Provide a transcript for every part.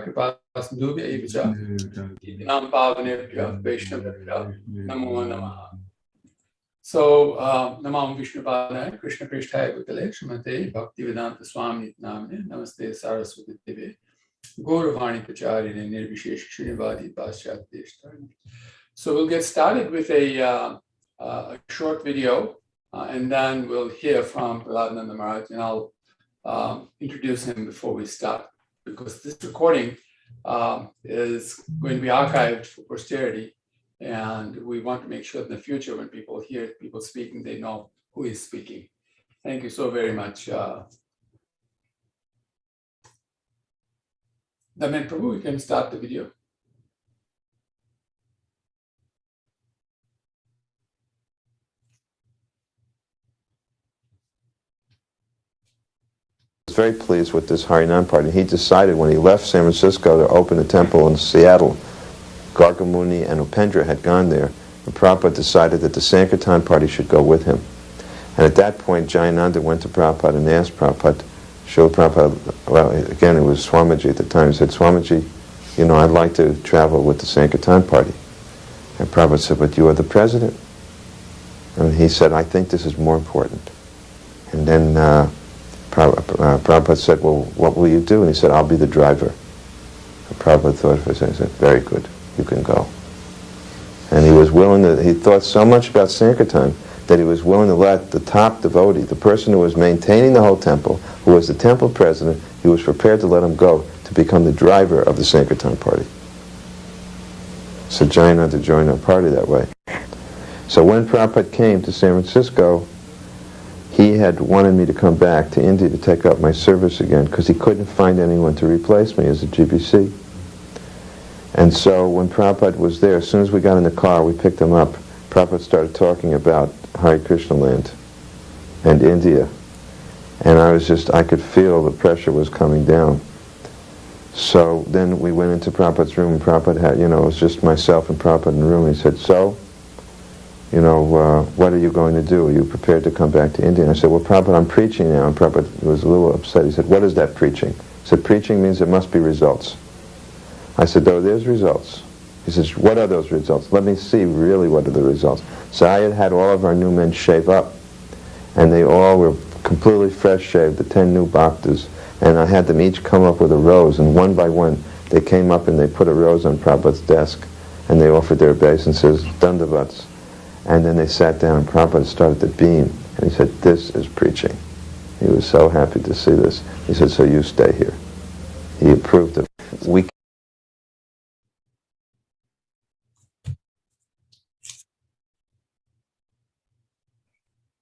kripa sindhubhya eva cha itinam pavanebhyo vaishnavabhyo namo namaha. So, Namam Vishnupadaya, Krishna Prishtaya Bhutale, Srimate Bhaktivedanta Swami Namne, Namaste Saraswati Deve, Gauravani Pacharine, Nirvishesh Srinivadi Paschat Deshtarine. So we'll get started with a short video, and then we'll hear from Prahlad Maharaj, and I'll introduce him before we start, because this recording is going to be archived for posterity. And we want to make sure in the future when people hear people speaking, they know who is speaking. Thank you so very much. Damen Prabhu, you can start the video. I was very pleased with this Harinam party. He decided when he left San Francisco to open a temple in Seattle. Gargamuni and Upendra had gone there, and Prabhupada decided that the Sankirtan party should go with him. And at that point, Jayananda went to Prabhupada and asked Prabhupada, Srila Prabhupada, well, again, it was Swamiji at the time, he said, Swamiji, you know, I'd like to travel with the Sankirtan party. And Prabhupada said, but you are the president. And he said, I think this is more important. And then Prabhupada said, well, what will you do? And he said, I'll be the driver. And Prabhupada thought for a second, he said, very good. You can go. And he was willing to, he thought so much about Sankirtan that he was willing to let the top devotee, the person who was maintaining the whole temple, who was the temple president, he was prepared to let him go to become the driver of the Sankirtan party. So Jayananda joined our party that way. So when Prabhupada came to San Francisco, he had wanted me to come back to India to take up my service again because he couldn't find anyone to replace me as a GBC. And so when Prabhupada was there, as soon as we got in the car, we picked him up. Prabhupada started talking about Hare Krishna land and India. And I could feel the pressure was coming down. So then we went into Prabhupada's room, and Prabhupada had, it was just myself and Prabhupada in the room. He said, so, what are you going to do? Are you prepared to come back to India? And I said, well, Prabhupada, I'm preaching now. And Prabhupada was a little upset. He said, what is that preaching? He said, preaching means there must be results. I said, oh, there's results. He says, what are those results? Let me see really what are the results. So I had all of our new men shave up, and they all were completely fresh shaved, the 10 new bhaktas, and I had them each come up with a rose, and one by one they came up and they put a rose on Prabhupada's desk, and they offered their obeisances, dandavats, and then they sat down and Prabhupada started to beam, and he said, this is preaching. He was so happy to see this. He said, so you stay here. He approved of it.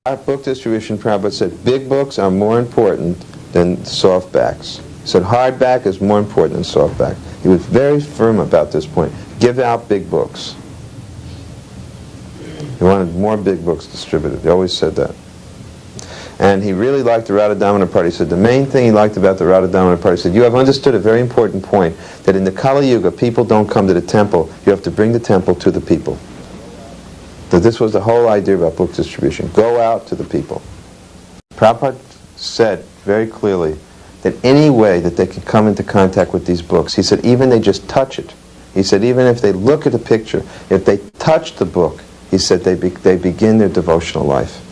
Our book distribution, Prabhupada said, big books are more important than softbacks. He said, hardback is more important than softback. He was very firm about this point. Give out big books. He wanted more big books distributed. He always said that. And he really liked the Radha Damodar party. He said, the main thing he liked about the Radha Damodar party, he said, you have understood a very important point, that in the Kali Yuga, people don't come to the temple. You have to bring the temple to the people. So this was the whole idea about book distribution. Go out to the people. Prabhupada said very clearly that any way that they can come into contact with these books, he said even they just touch it. He said even if they look at the picture, if they touch the book, he said they begin their devotional life.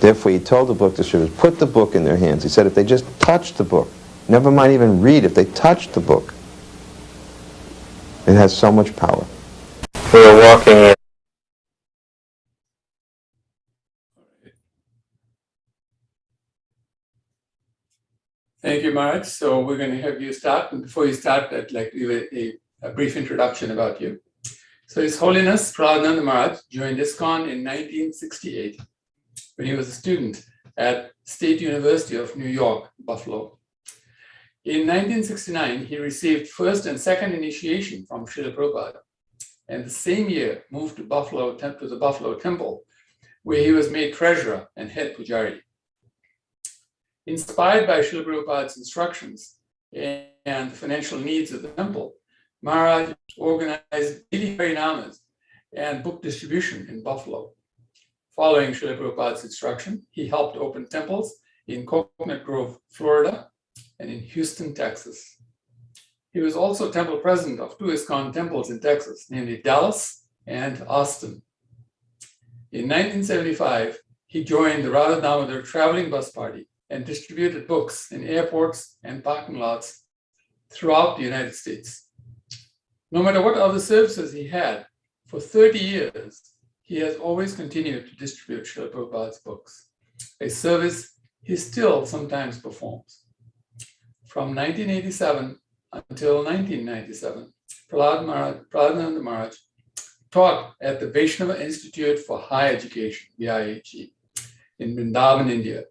Therefore he told the book distributors, put the book in their hands. He said if they just touch the book, never mind even read, if they touch the book, it has so much power. We were walking in. Thank you, Maharaj. So we're going to have you start. And before you start, I'd like to give a brief introduction about you. So His Holiness Prahlad Maharaj joined ISKCON in 1968 when he was a student at State University of New York, Buffalo. In 1969, he received first and second initiation from Srila Prabhupada, and the same year moved to the Buffalo Temple, where he was made treasurer and head pujari. Inspired by Srila Prabhupada's instructions and the financial needs of the temple, Maharaj organized daily harinamas and book distribution in Buffalo. Following Srila Prabhupada's instruction, he helped open temples in Coconut Grove, Florida, and in Houston, Texas. He was also temple president of two ISKCON temples in Texas, namely Dallas and Austin. In 1975, he joined the Radha Damodar traveling bus party and distributed books in airports and parking lots throughout the United States. No matter what other services he had, for 30 years, he has always continued to distribute Srila Prabhupada's books, a service he still sometimes performs. From 1987 until 1997, Prahlad Maharaj taught at the Vaishnava Institute for Higher Education, VIHE, in Vrindavan, India,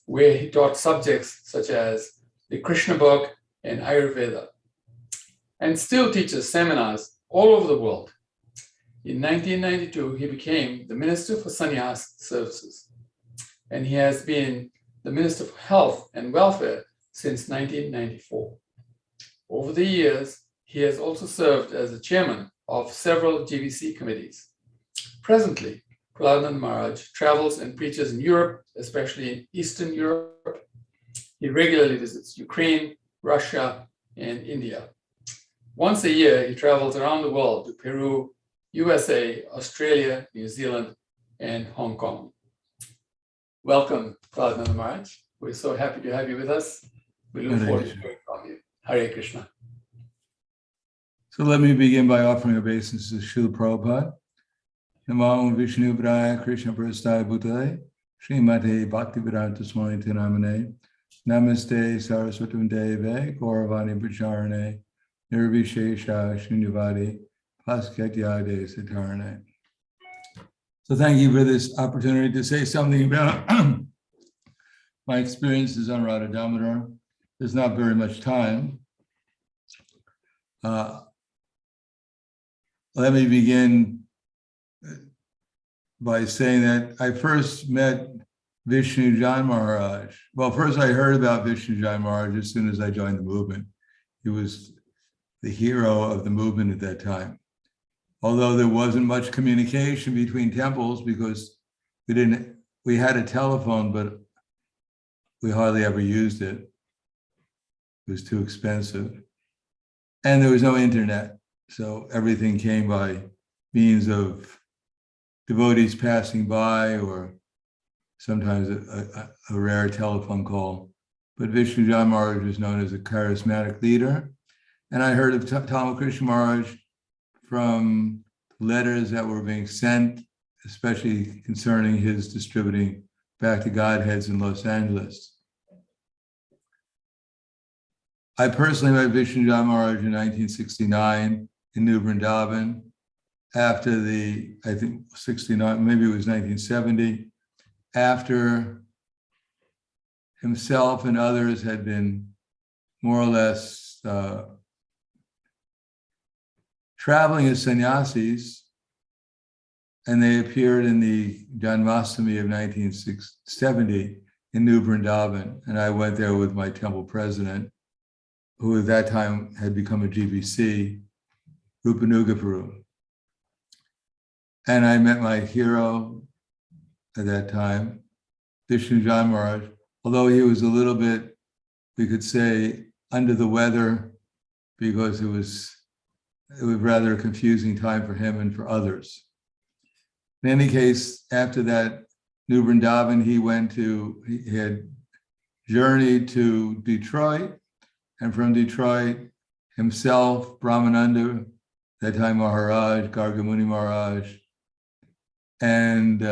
where he taught subjects such as the Krishna book and Ayurveda, and still teaches seminars all over the world. In 1992, he became the Minister for Sannyas Services, and he has been the Minister for Health and Welfare since 1994. Over the years, he has also served as the chairman of several GBC committees. Presently, Prahlad Maharaj travels and preaches in Europe, especially in Eastern Europe. He regularly visits Ukraine, Russia, and India. Once a year, he travels around the world to Peru, USA, Australia, New Zealand, and Hong Kong. Welcome, Prahlad Maharaj. We're so happy to have you with us. We look forward to hearing from you. Hare Krishna. So let me begin by offering obeisance to Srila Prabhupada. Namo Vishnu Praya Krishna Prasthaya Bhutale Srimate Bhaktivedanta Swami Namane Namaste Saraswatam Deve Gauravani Pracharane Nirvishesha Shunyavadi Paskatyade Satarane. So thank you for this opportunity to say something about my experiences on Radha Damodar. There's not very much time. Let me begin by saying that I first met Vishnu Jan Maharaj. Well, first I heard about Vishnu Jan Maharaj as soon as I joined the movement. He was the hero of the movement at that time. Although there wasn't much communication between temples because we had a telephone, but we hardly ever used it. It was too expensive. And there was no internet. So everything came by means of devotees passing by or sometimes a rare telephone call. But Vishnu Jan Maharaj was known as a charismatic leader. And I heard of Tamal Krishna Maharaj from letters that were being sent, especially concerning his distributing back to Godheads in Los Angeles. I personally met Vishnu Jan Maharaj in 1969 in New Vrindavan after I think 69, maybe it was 1970, after himself and others had been more or less traveling as sannyasis, and they appeared in the Janmashtami of 1970 in New Vrindavan. And I went there with my temple president, who at that time had become a GBC, Rupanuga Prabhu. And I met my hero at that time, Vishnu Jan Maharaj, although he was a little bit, we could say, under the weather, because it was rather a confusing time for him and for others. In any case, after that, New Vrindavan, he had journeyed to Detroit, and from Detroit, himself, Brahmananda, that time Maharaj, Gargamuni Maharaj, and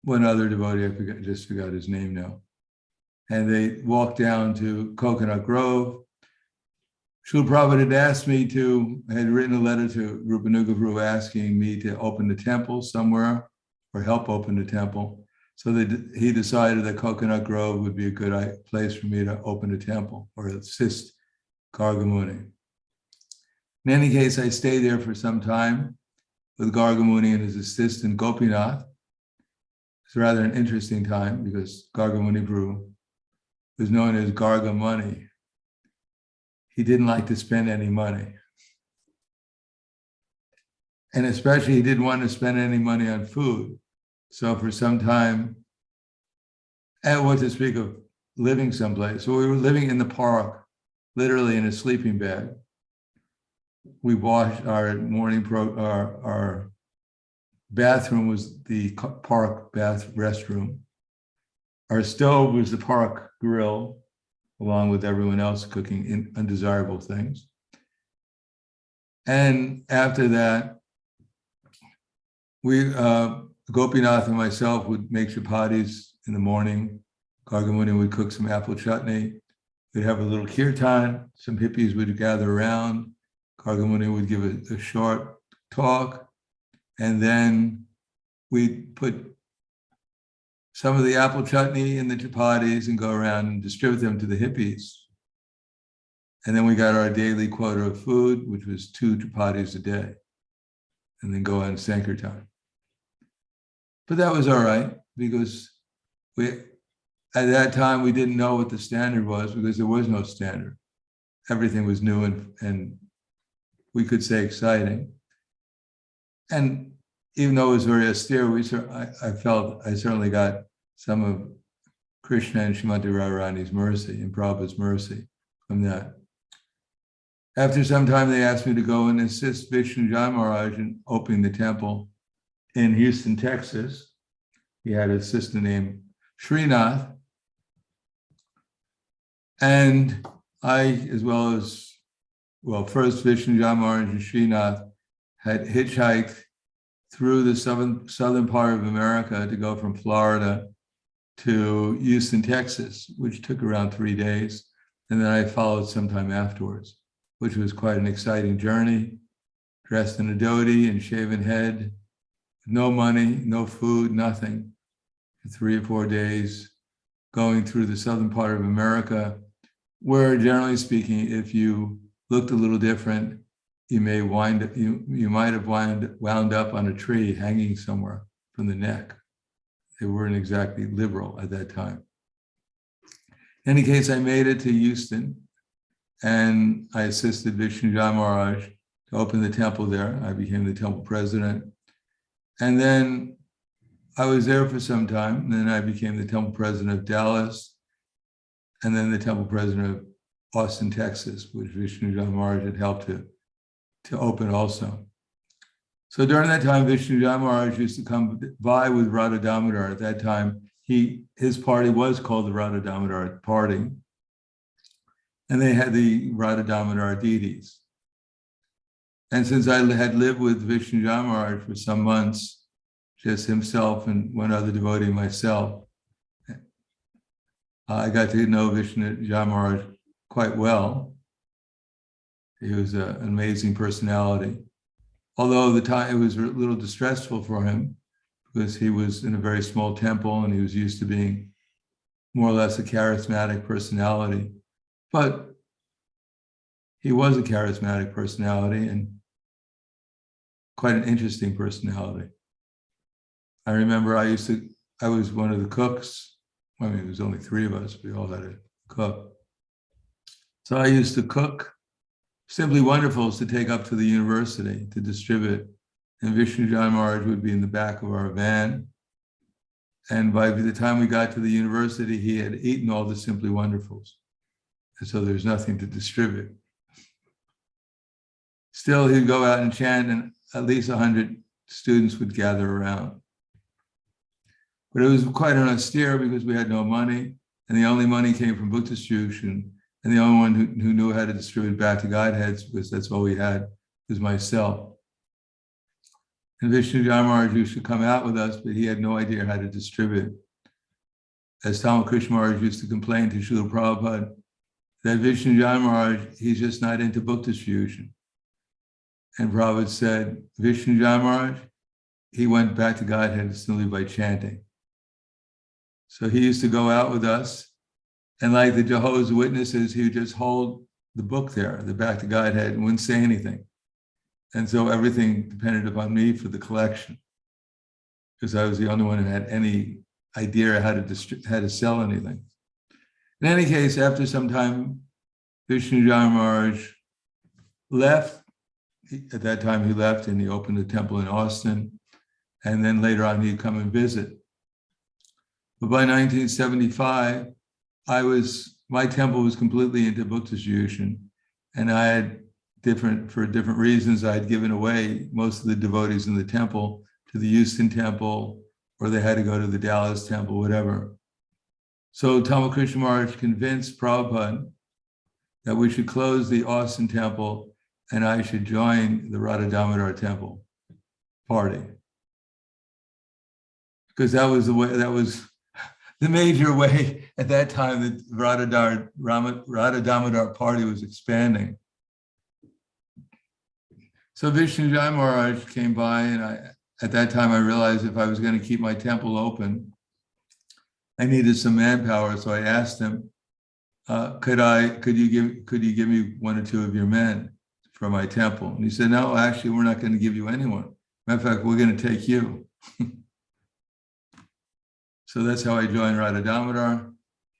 one other devotee, I just forgot his name now. And they walked down to Coconut Grove. Srila Prabhupada had written a letter to Rupanuga Prabhu asking me to open the temple somewhere or help open the temple. So he decided that Coconut Grove would be a good place for me to open a temple or assist Gargamuni. In any case, I stayed there for some time with Gargamuni and his assistant Gopinath. It's rather an interesting time because Gargamuni Prabhu was known as Gargamuni. He didn't like to spend any money. And especially he didn't want to spend any money on food. So for some time, and what to speak of living someplace. So we were living in the park literally in a sleeping bag. We washed our our bathroom was the park restroom. Our stove was the park grill, along with everyone else cooking undesirable things. And after that, we, Gopinath and myself would make chapatis in the morning. Gargamuni would cook some apple chutney. We'd have a little kirtan. Some hippies would gather around. Gargamuni would give a short talk. And then we'd put some of the apple chutney in the chapatis and go around and distribute them to the hippies. And then we got our daily quota of food, which was 2 chapatis a day, and then go on Sankirtan. But that was all right, because at that time, we didn't know what the standard was, because there was no standard. Everything was new and we could say exciting. And even though it was very austere, I felt I certainly got some of Krishna and Srimati Radharani's mercy and Prabhu's mercy from that. After some time, they asked me to go and assist Vishnu Jan Maharaj in opening the temple in Houston, Texas. He had an assistant named Srinath. And I, as well as, first Vishnu Jan Maharaj and Srinath had hitchhiked through the southern part of America to go from Florida to Houston, Texas, which took around 3 days. And then I followed sometime afterwards, which was quite an exciting journey, dressed in a dhoti and shaven head, no money, no food, nothing, for 3 or 4 days, going through the southern part of America, where generally speaking, if you looked a little different, you might have wound up on a tree hanging somewhere from the neck. They weren't exactly liberal at that time. In any case, I made it to Houston, and I assisted Vishnu Jan Maharaj to open the temple there. I became the temple president. And then I was there for some time, and then I became the temple president of Dallas, and then the temple president of Austin, Texas, which Vishnu Jan Maharaj had helped to open also. So during that time, Vishnu Jan Maharaj used to come by with Radha Damodar. At that time, his party was called the Radha Damodar party. And they had the Radha Damodar deities. And since I had lived with Vishnu Jan Maharaj for some months, just himself and one other devotee, myself, I got to know Vishnu Jan Maharaj quite well. He was an amazing personality. Although it was a little distressful for him, because he was in a very small temple and he was used to being more or less a charismatic personality. But he was a charismatic personality and quite an interesting personality. I remember I was one of the cooks. I mean, there was only 3 of us. We all had to cook. So I used to cook Simply Wonderfuls to take up to the university to distribute. And Vishnu Jan Maharaj would be in the back of our van. And by the time we got to the university, he had eaten all the Simply Wonderfuls. And so there's nothing to distribute. Still, he'd go out and chant, and at least 100 students would gather around. But it was quite an austere, because we had no money, and the only money came from book distribution. And the only one who knew how to distribute back to Godheads, because that's all we had, was myself. And Vishnu Jan Maharaj used to come out with us, but he had no idea how to distribute. As Tamal Krishna Maharaj used to complain to Srila Prabhupada, that Vishnu Jan Maharaj, he's just not into book distribution. And Prabhupada said, Vishnu Jan Maharaj, he went back to Godhead simply by chanting. So he used to go out with us, and like the Jehovah's Witnesses, he would just hold the book there, the Back to Godhead, and wouldn't say anything. And so everything depended upon me for the collection, because I was the only one who had any idea how to sell anything. In any case, after some time, Vishnu Jan Maharaj left. At that time, he left and he opened a temple in Austin. And then later on, he'd come and visit. But by 1975, I was my temple was completely into book distribution, and I had for different reasons, I had given away most of the devotees in the temple to the Houston temple, or they had to go to the Dallas temple, whatever. So Ramakrishna Maharaj convinced Prabhupada that we should close the Austin temple and I should join the Radha Damodar temple party. Because that was the major way at that time that Radha Damodar party was expanding. So Vishnu Jai Maharaj came by, and at that time I realized if I was going to keep my temple open, I needed some manpower. So I asked him, could you give me one or two of your men for my temple? And he said, no, actually, we're not going to give you anyone. Matter of fact, we're going to take you. So that's how I joined Radha Damodar,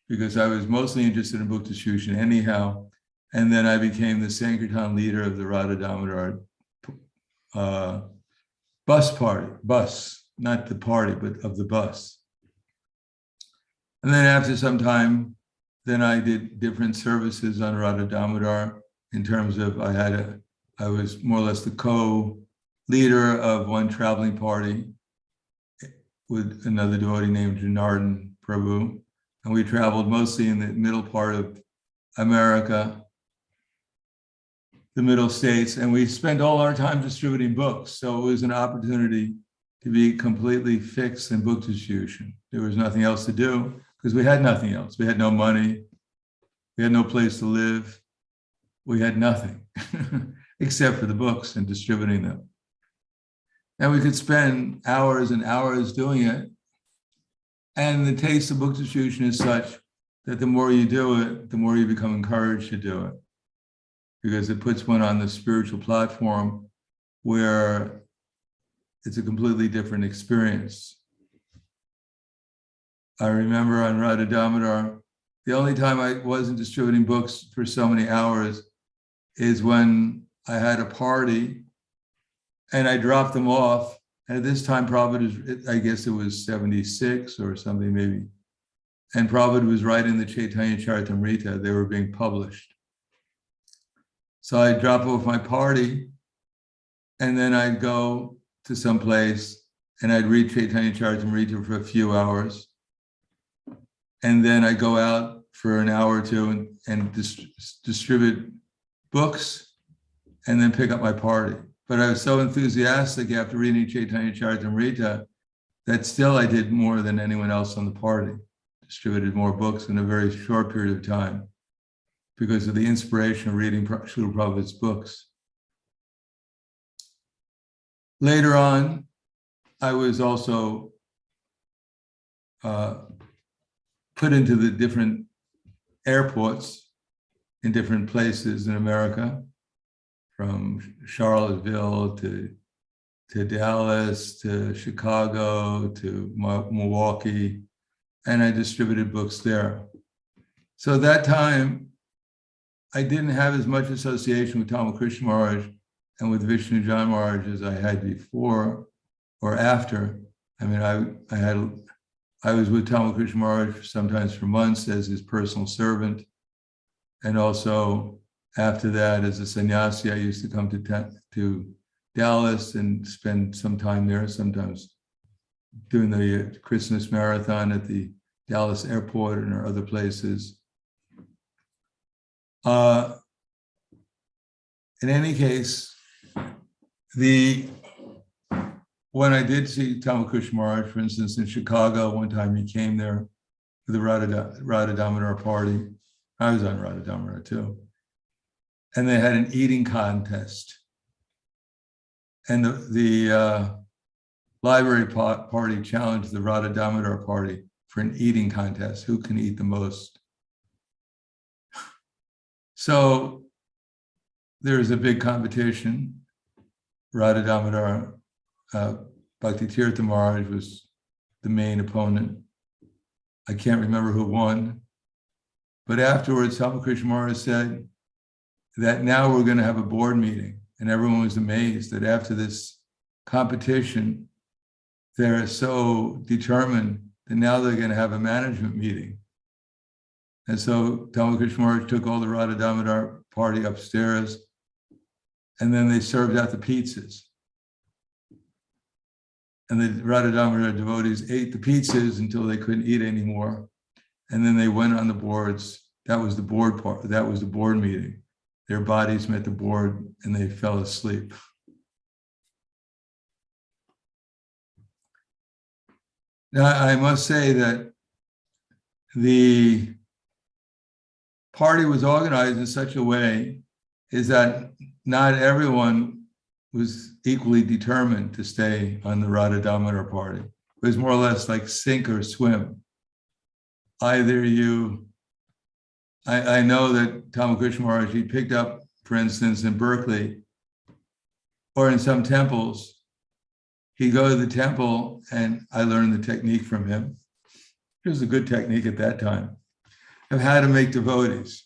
because I was mostly interested in book distribution anyhow. And then I became the Sankirtan leader of the Radha Damodar bus, not the party, but of the bus. And then after some time, then I did different services on Radha Damodar in terms of I was more or less the co-leader of one traveling party with another devotee named Jayananda Prabhu. And we traveled mostly in the middle part of America, the middle states, and we spent all our time distributing books. So it was an opportunity to be completely fixed in book distribution. There was nothing else to do because we had nothing else. We had no money. We had no place to live. We had nothing except for the books and distributing them. And we could spend hours and hours doing it. And the taste of book distribution is such that the more you do it, the more you become encouraged to do it, because it puts one on the spiritual platform where it's a completely different experience. I remember on Radha Damodar, the only time I wasn't distributing books for so many hours is when I had a party and I dropped them off. And at this time, Prabhupada, I guess it was 76 or something maybe. And Prabhupada was writing the Chaitanya Charitamrita. They were being published. So I'd drop off my party and then I'd go to some place and I'd read Chaitanya Charitamrita for a few hours. And then I'd go out for an hour or two and distribute books and then pick up my party. But I was so enthusiastic after reading Chaitanya Charitamrita that still I did more than anyone else on the party, distributed more books in a very short period of time because of the inspiration of reading Srila Prabhupada's books. Later on, I was also put into the different airports in different places in America, from Charlottesville to Dallas, to Chicago, to Milwaukee, and I distributed books there. So at that time, I didn't have as much association with Ramakrishna Maharaj and with Vishnu Jai Maharaj as I had before or after. I mean, I was with Ramakrishna Maharaj sometimes for months as his personal servant, and also after that, as a sannyasi, I used to come to Dallas and spend some time there, sometimes doing the Christmas marathon at the Dallas airport and other places. In any case, when I did see Ramakrishna Maharaj, for instance, in Chicago, one time he came there for the Radha Damodar party. I was on Radha Damodar too. And they had an eating contest. And the library party challenged the Radha Damodar party for an eating contest. Who can eat the most? So there's a big competition. Radha Damodar, Bhakti Tirtha Maharaj was the main opponent. I can't remember who won. But afterwards, Ramakrishna Maharaj said that now we're going to have a board meeting. And everyone was amazed that after this competition, they're so determined that now they're going to have a management meeting. And so Tamal Krishna Maharaj took all the Radha Damodar party upstairs, and then they served out the pizzas. And the Radha Damodar devotees ate the pizzas until they couldn't eat anymore. And then they went on the boards. That was the board part. That was the board meeting. Their bodies met the board and they fell asleep. Now, I must say that the party was organized in such a way is that not everyone was equally determined to stay on the Radha Damodar party. It was more or less like sink or swim. Either you, I know that Tamal Krishna Maharaj, he picked up, for instance, in Berkeley or in some temples, he'd go to the temple and I learned the technique from him. It was a good technique at that time of how to make devotees.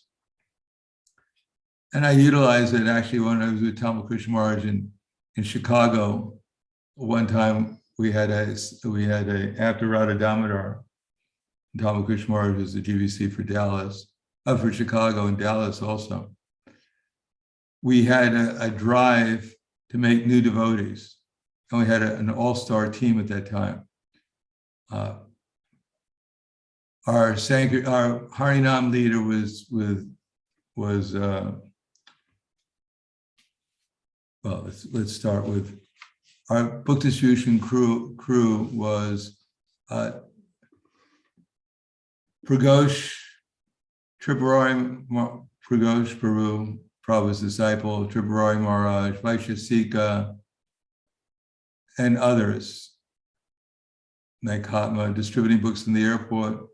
And I utilized it actually when I was with Tamal Krishna Maharaj in Chicago. One time we had a after Radha Damodar, Tamal Krishna Maharaj was the GVC for Dallas, for Chicago and Dallas also. We had a drive to make new devotees. And we had an all-star team at that time. Our Harinam leader was well, let's start with our book distribution crew was Praghosh, Tripurari, Praghosh, Prabhu, Prabhu's disciple, Tripurari Maharaj, Vaishasika, and others, Naikatma, distributing books in the airport.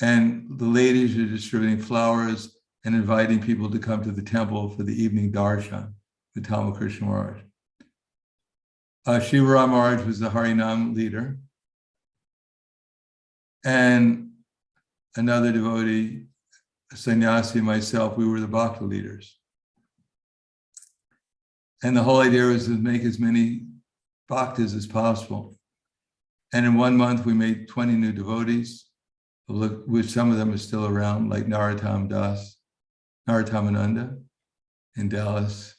And the ladies are distributing flowers and inviting people to come to the temple for the evening darshan with Tamal Krishna Maharaj. Shivaram Maharaj was the Harinam leader. And another devotee, a sannyasi, and myself, we were the bhakta leaders. And the whole idea was to make as many bhaktas as possible. And in 1 month, we made 20 new devotees, which some of them are still around, like Narottam-Ananda in Dallas,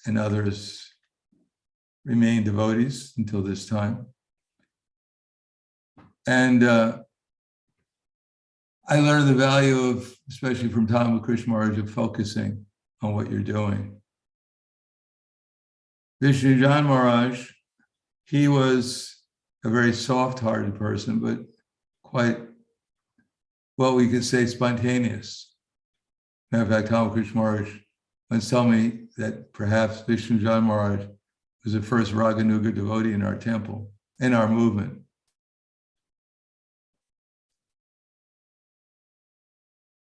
and others remain devotees until this time. And I learned the value of, especially from Tamal Krishna Maharaj, of focusing on what you're doing. Vishnujan Maharaj, he was a very soft-hearted person, but quite, well, we could say spontaneous. Matter of fact, Tamal Krishna Maharaj once told me that perhaps Vishnujan Maharaj was the first Raganuga devotee in our temple, in our movement.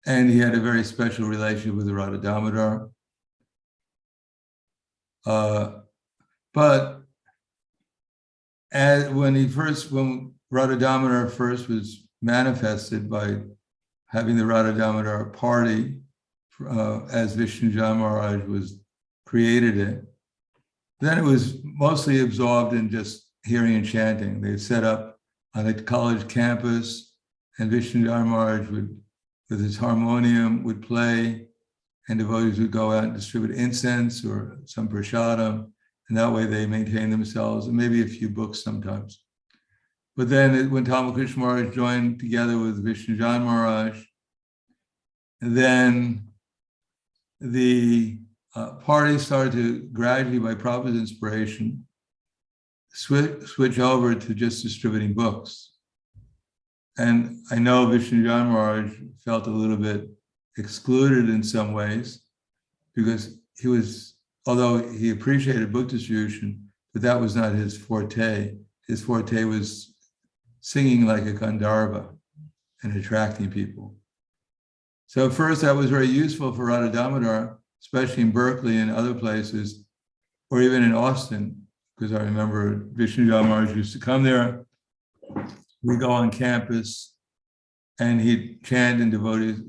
And he had a very special relationship with Radha Damodar. But when Radha Damodar first was manifested by having the Radha Damodar party, as Vishnujan Maharaj created it, then it was mostly absorbed in just hearing and chanting. They set up on a college campus, and Vishnujan Maharaj with his harmonium would play, and devotees would go out and distribute incense or some prasadam, and that way they maintain themselves, and maybe a few books sometimes. But then when Tamal Krishna Maharaj joined together with Vishnujan Maharaj, then the party started to gradually, by Prabhupada's inspiration, switch over to just distributing books. And I know Vishnujan Maharaj felt a little bit excluded in some ways, because he was, although he appreciated book distribution, but that was not his forte. His forte was singing like a Gandharva and attracting people. So at first that was very useful for Radha Damodar, especially in Berkeley and other places, or even in Austin, because I remember Vishnujan Maharaj used to come there. We go on campus and he'd chant, and devotees,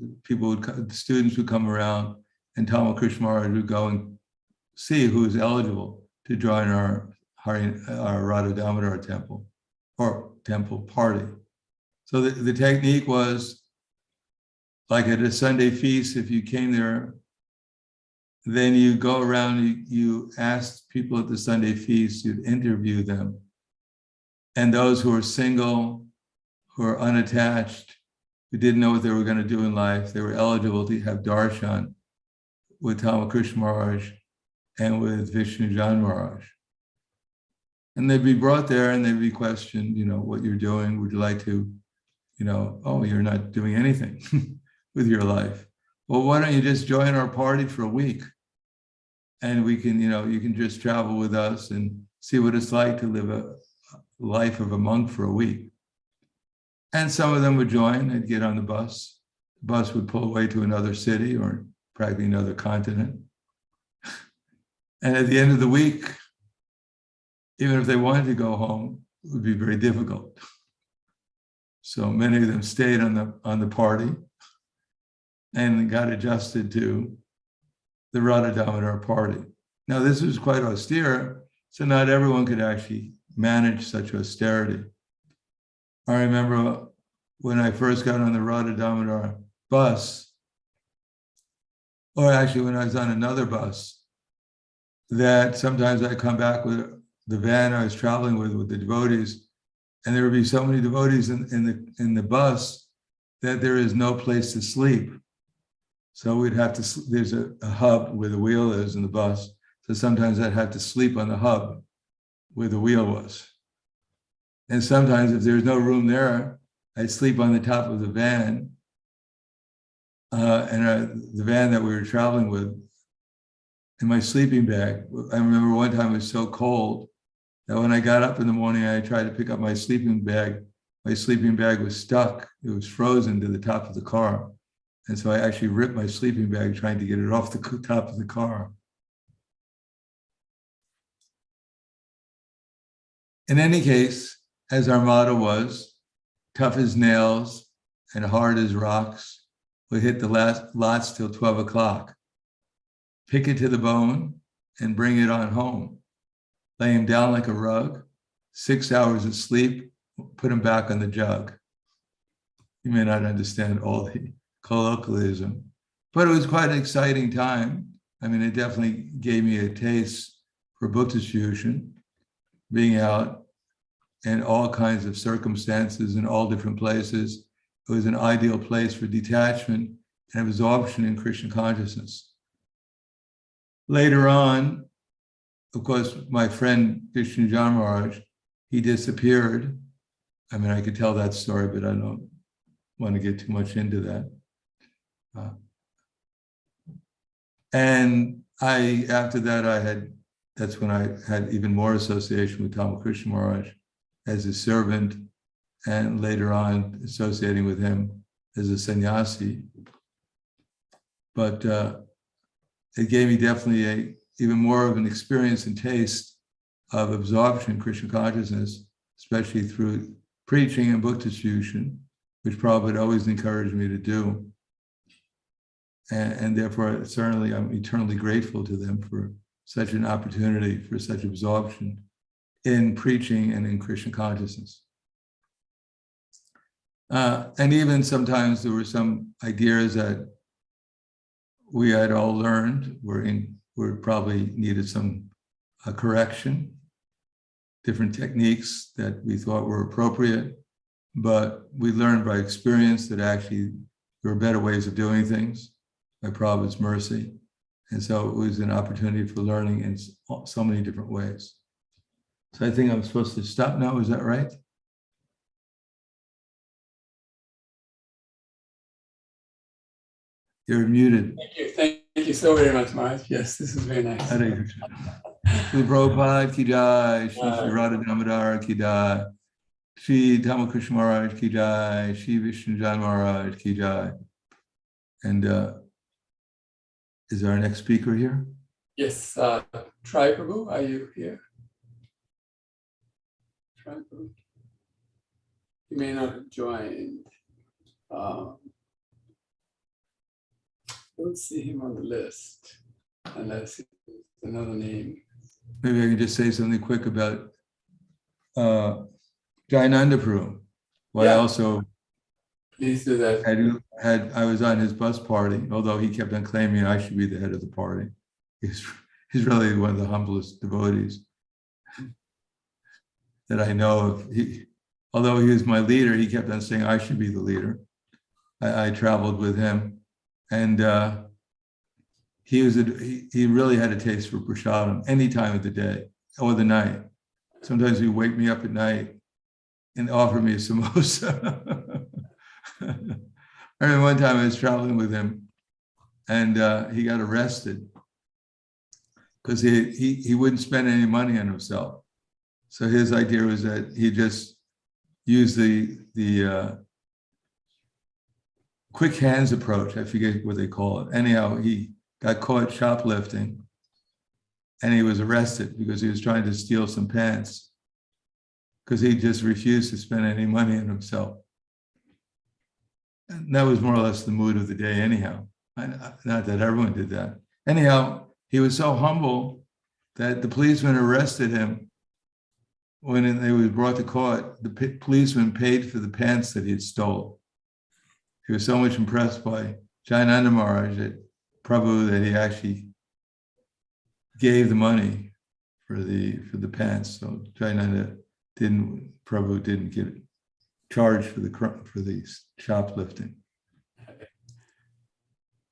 students would come around, and Tamal Krishna Maharaj would go and see who is eligible to join our Radha Damodar temple or temple party. So the technique was like at a Sunday feast, if you came there, then you go around, you ask people at the Sunday feast, you'd interview them. And those who are single, who are unattached, who didn't know what they were going to do in life, they were eligible to have darshan with Ramakrishna Maharaj and with Vishnujan Maharaj. And they'd be brought there and they'd be questioned, what you're doing. Would you like to, oh, you're not doing anything with your life. Well, why don't you just join our party for a week? And we can, you can just travel with us and see what it's like to live a life of a monk for a week. And some of them would join, they'd get on the bus. The bus would pull away to another city or practically another continent. And at the end of the week, even if they wanted to go home, it would be very difficult. So many of them stayed on the party and got adjusted to the Radha Damodar party. Now, this was quite austere, so not everyone could actually manage such austerity. I remember when I first got on the Radha Damodar bus, or actually when I was on another bus, that sometimes I'd come back with the van I was traveling with the devotees, and there would be so many devotees in the bus that there is no place to sleep. So we'd have to, there's a hub where the wheel is in the bus. So sometimes I'd have to sleep on the hub where the wheel was. And sometimes if there's no room there, I'd sleep on the top of the van. The van that we were traveling with, in my sleeping bag. I remember one time it was so cold that when I got up in the morning, I tried to pick up my sleeping bag. My sleeping bag was stuck. It was frozen to the top of the car. And so I actually ripped my sleeping bag trying to get it off the top of the car. In any case, as our motto was, tough as nails and hard as rocks, we hit the last lots till 12 o'clock. Pick it to the bone and bring it on home. Lay him down like a rug, 6 hours of sleep, put him back on the jug. You may not understand all the colloquialism, but it was quite an exciting time. I mean, it definitely gave me a taste for book distribution, being out in all kinds of circumstances in all different places. It was an ideal place for detachment and absorption in Krishna consciousness. Later on, of course, my friend Vishnujan Maharaj, he disappeared. I mean, I could tell that story, but I don't want to get too much into that. And after that, that's when I had even more association with Ramakrishna Maharaj as a servant, and later on associating with him as a sannyasi. But it gave me definitely even more of an experience and taste of absorption in Krishna consciousness, especially through preaching and book distribution, which Prabhu had always encouraged me to do. And therefore, certainly, I'm eternally grateful to them for such an opportunity, for such absorption in preaching and in Krishna consciousness. And even sometimes there were some ideas that we had all learned were probably needed some correction, different techniques that we thought were appropriate, but we learned by experience that actually there were better ways of doing things by Prabhu's mercy. And so it was an opportunity for learning in so many different ways. So I think I'm supposed to stop now, is that right? You're muted. Thank you so very much, Maharaj. Yes, this is very nice. Hare Krishna. Shri Prabhupada ki jai, Shri Radha Damodar ki jai, Shri Ramakrishna Maharaj ki jai, Shri Vishnujan Maharaj ki jai. And is our next speaker here? Yes, Prabhu, are you here? Prabhu. You may not have joined. Don't see him on the list unless it's another name. Maybe I can just say something quick about Jayananda Prabhu. Well, Yeah. I also Please do that. I was on his bus party, although he kept on claiming I should be the head of the party. He's really one of the humblest devotees that I know of. Although he was my leader, he kept on saying I should be the leader. I traveled with him, and he really had a taste for prasadam any time of the day or the night. Sometimes he'd wake me up at night and offer me a samosa. I remember one time I was traveling with him, and he got arrested because he wouldn't spend any money on himself. So his idea was that he just used the quick hands approach. I forget what they call it. Anyhow, he got caught shoplifting, and he was arrested because he was trying to steal some pants because he just refused to spend any money on himself. And that was more or less the mood of the day anyhow. Not that everyone did that. Anyhow, he was so humble that the policeman arrested him. When he was brought to court, the policeman paid for the pants that he had stolen. He was so much impressed by Jayananda Maharaj at Prabhu that he actually gave the money for the pants. So Prabhu didn't get charged for the shoplifting.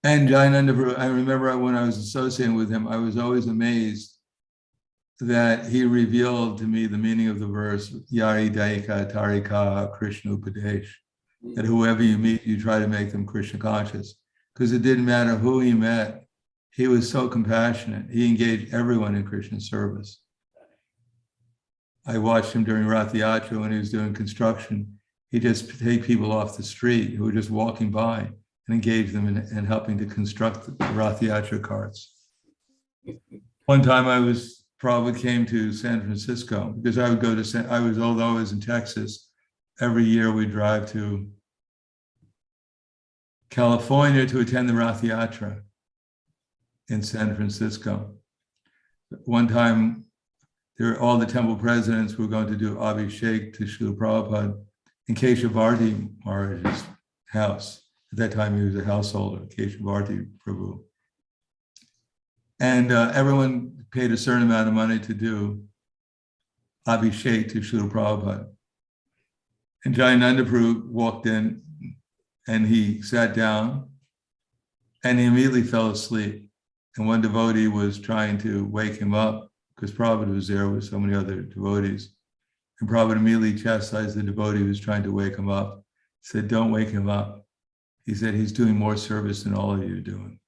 And Jayananda, I remember when I was associating with him, I was always amazed that he revealed to me the meaning of the verse, Yari Daika Tarika Krishna Upadesh, that whoever you meet, you try to make them Krishna conscious. Because it didn't matter who he met, he was so compassionate. He engaged everyone in Krishna service. I watched him during Rath Yatra when he was doing construction. He just take people off the street who were just walking by and engage them in helping to construct the Rath Yatra carts. One time Prabhu came to San Francisco because I would go to although I was in Texas, every year we drive to California to attend the Rath Yatra in San Francisco. One time, all the temple presidents were going to do Abhishek to Srila Prabhupada in Keshavarti Maharaj's house. At that time, he was a householder, Keshavarti Prabhu. And everyone paid a certain amount of money to do Abhishek to Srila Prabhupada. And Jayananda Prabhu walked in and he sat down and he immediately fell asleep. And one devotee was trying to wake him up because Prabhupada was there with so many other devotees. And Prabhupada immediately chastised the devotee who was trying to wake him up. He said, "Don't wake him up." He said, "He's doing more service than all of you are doing."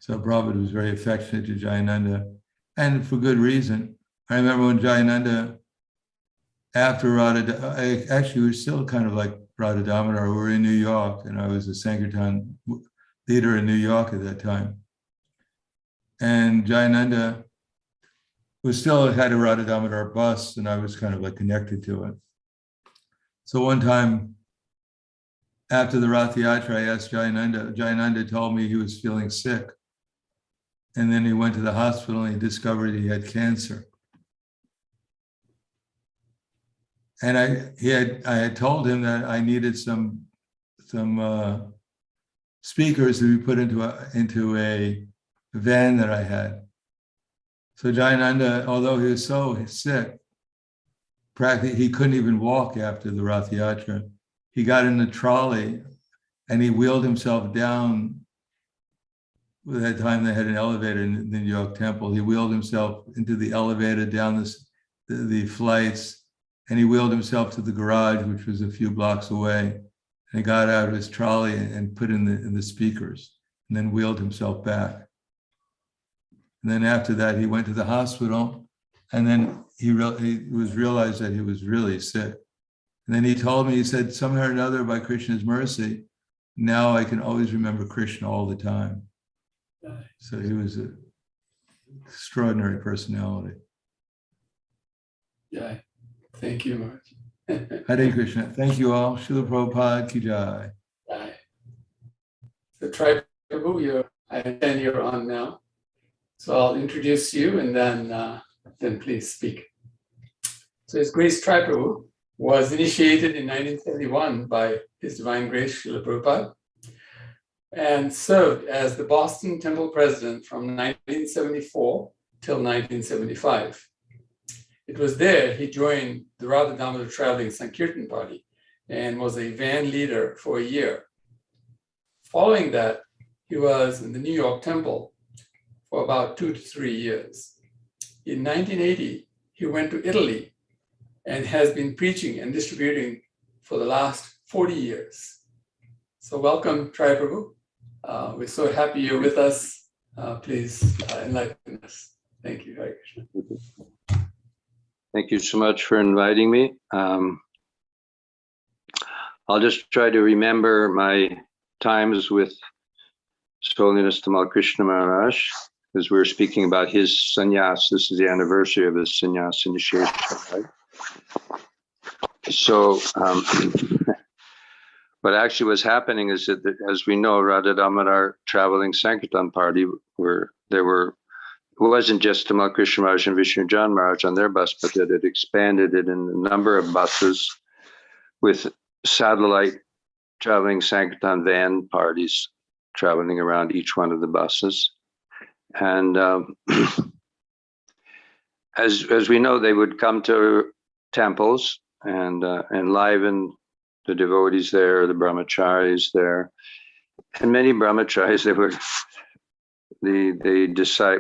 So Prabhupada was very affectionate to Jayananda, and for good reason. I remember when Jayananda, after Radha, actually we were still kind of like Radha Damodar. We were in New York, and I was a Sankirtan leader in New York at that time. And Jayananda was still had a Radha Damodar bus, and I was kind of like connected to it. So one time, after the Rath Yatra, I asked Jayananda. Jayananda told me he was feeling sick. And then he went to the hospital and he discovered he had cancer. And I had told him that I needed some speakers to be put into a van that I had. So Jayananda, although he was so sick, practically he couldn't even walk after the Rath Yatra. He got in the trolley and he wheeled himself down. At that time, they had an elevator in the New York Temple. He wheeled himself into the elevator down the flights, and he wheeled himself to the garage, which was a few blocks away. And he got out of his trolley and put in the speakers, and then wheeled himself back. And then after that, he went to the hospital, and then he realized that he was really sick. And then he told me, he said, somehow or another, by Krishna's mercy, now I can always remember Krishna all the time. So he was an extraordinary personality. Yeah, thank you, Maharaj. Hare Krishna. Thank you all. Srila Prabhupada ki jai. So Tripurari, I understand you're on now. So I'll introduce you and then please speak. So His Grace Tripurari was initiated in 1971 by His Divine Grace Srila Prabhupada and served as the Boston Temple President from 1974 till 1975. It was there he joined the Radha Damodar traveling Sankirtan party and was a van leader for a year. Following that, he was in the New York Temple for about 2 to 3 years. In 1980, he went to Italy and has been preaching and distributing for the last 40 years. So welcome, Tripurari. We're so happy you're with us. Please enlighten us. Thank you, Hare Krishna. Thank you so much for inviting me. I'll just try to remember my times with His Holiness Tamal Krishna Maharaj, because we're speaking about his sannyas. This is the anniversary of his sannyas initiation, right? So, what actually was happening is that, as we know, Radha Damodar traveling Sankirtan party, it wasn't just Tamal Krishna Maharaj and Vishnu Jan Maharaj on their bus, but that it expanded it in a number of buses with satellite traveling Sankirtan van parties traveling around each one of the buses. And as we know, they would come to temples and enliven the devotees there, the brahmacharis there, and many brahmacharis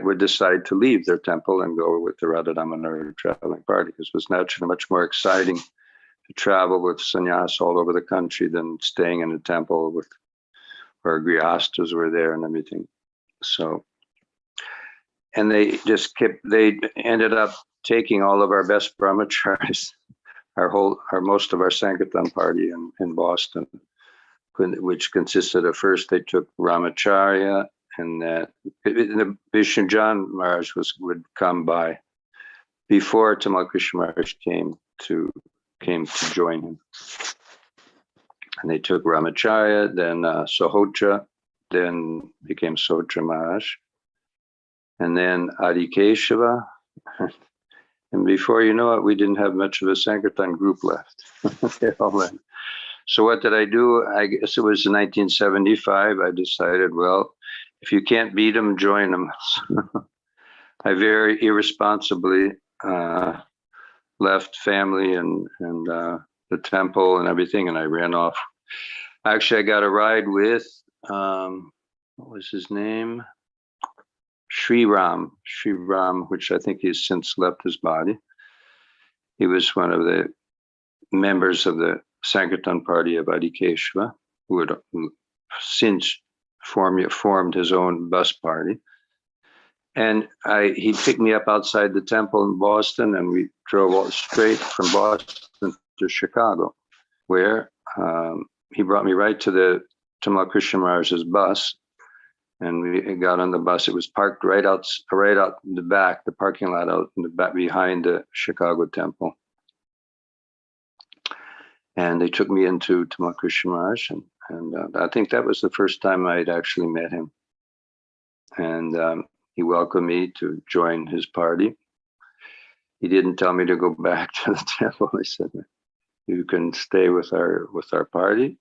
would decide to leave their temple and go with the Radha Damodar traveling party, because it was naturally much more exciting to travel with sannyas all over the country than staying in a temple where grihastas were there and everything. So, and they ended up taking all of our best brahmacharis, most of our Sankirtan party in Boston, which consisted of, first they took Ramacharya, and the Vishnu Jan Maharaj would come by before Tamal Krishna Maharaj came to join him. And they took Ramacharya, then Sahotra, then became Sotra Maharaj, and then Adi Keshava. And before you know it, we didn't have much of a Sankirtan group left. They all left. So what did I do? I guess it was in 1975. I decided, well, if you can't beat them, join them. I very irresponsibly left family and the temple and everything, and I ran off. Actually, I got a ride with, what was his name? Sri Ram, which I think he's since left his body. He was one of the members of the Sankirtan party of Adi Keshava, who had since formed his own bus party. And he picked me up outside the temple in Boston, and we drove straight from Boston to Chicago, where he brought me right to the Tamal Krishna Maharaj's bus. And we got on the bus. It was parked right out in the back, the parking lot out in the back behind the Chicago temple. And they took me into Tamal Krishna Maharaj, and I think that was the first time I'd actually met him. And he welcomed me to join his party. He didn't tell me to go back to the temple. He said, "You can stay with our party."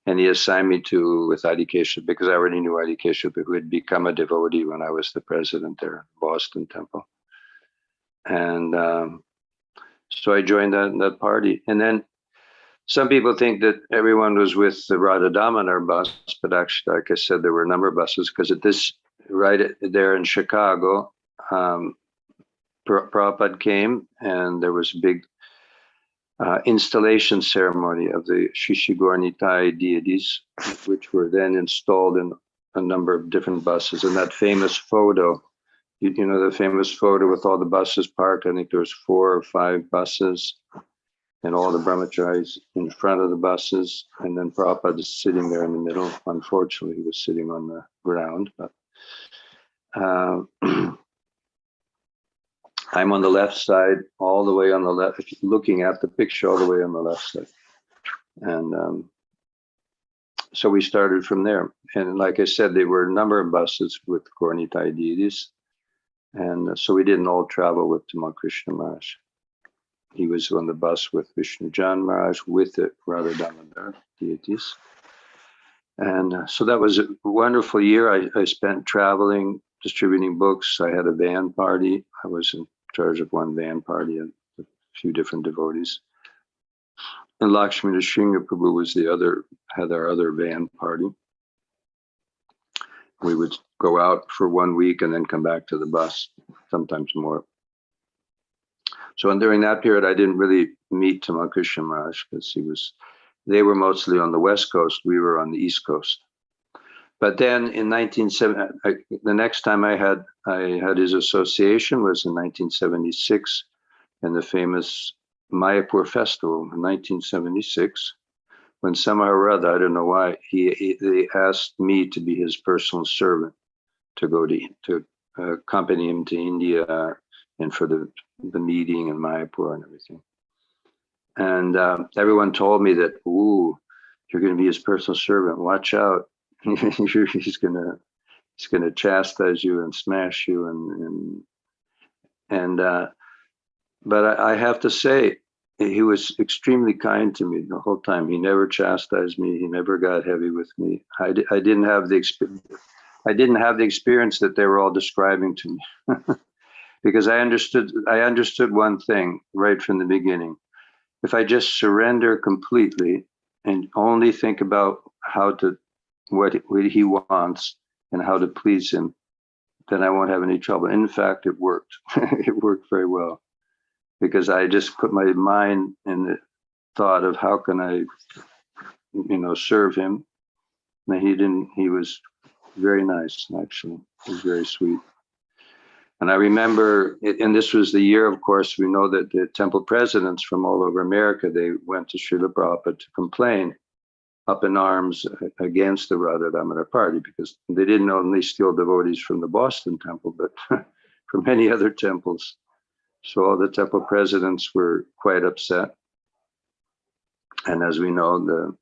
And he assigned me with Adi Keshava, because I already knew Adi Keshava, who had become a devotee when I was the president there, Boston Temple. And so I joined that party. And then some people think that everyone was with the Radha Damodar bus, but actually, like I said, there were a number of buses, because right there in Chicago, Prabhupada came, and there was a big installation ceremony of the Shishigornitai deities, which were then installed in a number of different buses. And that famous photo, you know, the famous photo with all the buses parked, I think there was 4 or 5 buses, and all the brahmacharis in front of the buses, and then Prabhupada is sitting there in the middle. Unfortunately, he was sitting on the ground, but I'm on the left side, all the way on the left, if you're looking at the picture, all the way on the left side. And so we started from there. And like I said, there were a number of buses with Gornitai deities. And so we didn't all travel with Tamal Krishna Maharaj. he was on the bus with Vishnujan Maharaj, with the Radha Damodar deities. And so that was a wonderful year. I spent traveling, distributing books. I had a van party. I was in charge of one van party and a few different devotees. And Lakshmi Nrsimha Prabhu was had our other van party. We would go out for 1 week and then come back to the bus, sometimes more. So during that period, I didn't really meet Tamal Krishna Maharaj because they were mostly on the West Coast. We were on the East Coast. But then in 1970, the next time I had his association was in 1976 in the famous Mayapur festival in 1976, when somehow or other, I don't know why, they asked me to be his personal servant to go to accompany him to India and for the meeting in Mayapur and everything. And everyone told me that, ooh, you're going to be his personal servant. Watch out. He's going to chastise you and smash you. But I have to say, he was extremely kind to me the whole time. He never chastised me. He never got heavy with me. I didn't have the experience that they were all describing to me, because I understood one thing right from the beginning. If I just surrender completely and only think about what he wants and how to please him, then I won't have any trouble. In fact, it worked. It worked very well, because I just put my mind in the thought of how can I, serve him. And he was very nice, actually. He was very sweet. And I remember, and this was the year, of course, we know that the temple presidents from all over America, they went to Srila Prabhupada to complain up in arms against the Radha Damodar party, because they didn't only steal devotees from the Boston temple, but from many other temples. So all the temple presidents were quite upset. And as we know,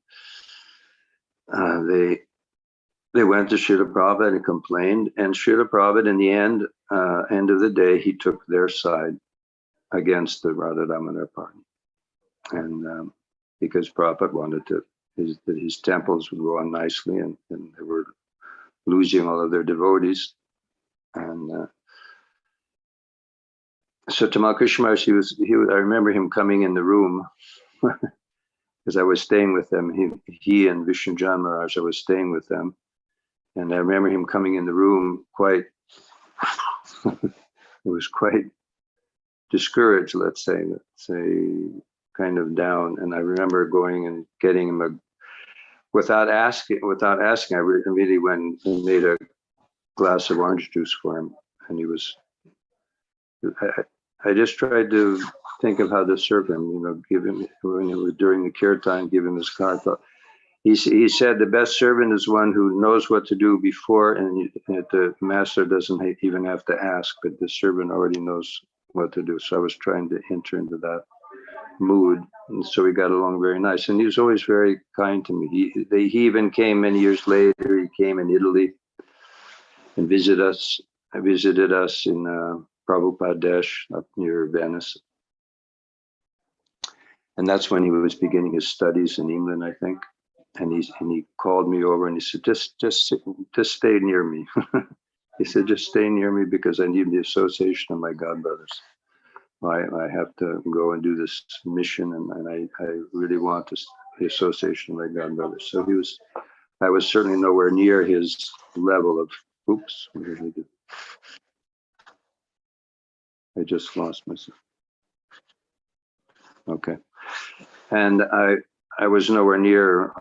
they went to Srila Prabhupada and complained. And Srila Prabhupada, in the end of the day, he took their side against the Radha Damodar party. And because Prabhupada wanted that his temples would go on nicely, and they were losing all of their devotees. And so Tamal Krishna Maharaj, I remember him coming in the room because I was staying with them. He and Vishnujan Maharaj, I was staying with them. And I remember him coming in the room quite, it was quite discouraged, let's say, kind of down. And I remember going and getting him without asking, I really went and made a glass of orange juice for him. And I just tried to think of how to serve him, give him, when it was during the kirtan, give him his car. He said the best servant is one who knows what to do before, and the master doesn't even have to ask, but the servant already knows what to do. So I was trying to enter into that mood, and so we got along very nice. And he was always very kind to me. He even came many years later. He came in Italy and visited us in Prabhupada up near Venice. And that's when he was beginning his studies in England, I think. And he called me over and he said, just stay near me. He said, just stay near me because I need the association of my godbrothers. I have to go and do this mission, and I really want the association of my godbrothers. So I was certainly nowhere near his level of, oops, what did I do? I just lost myself. Okay. And I was nowhere near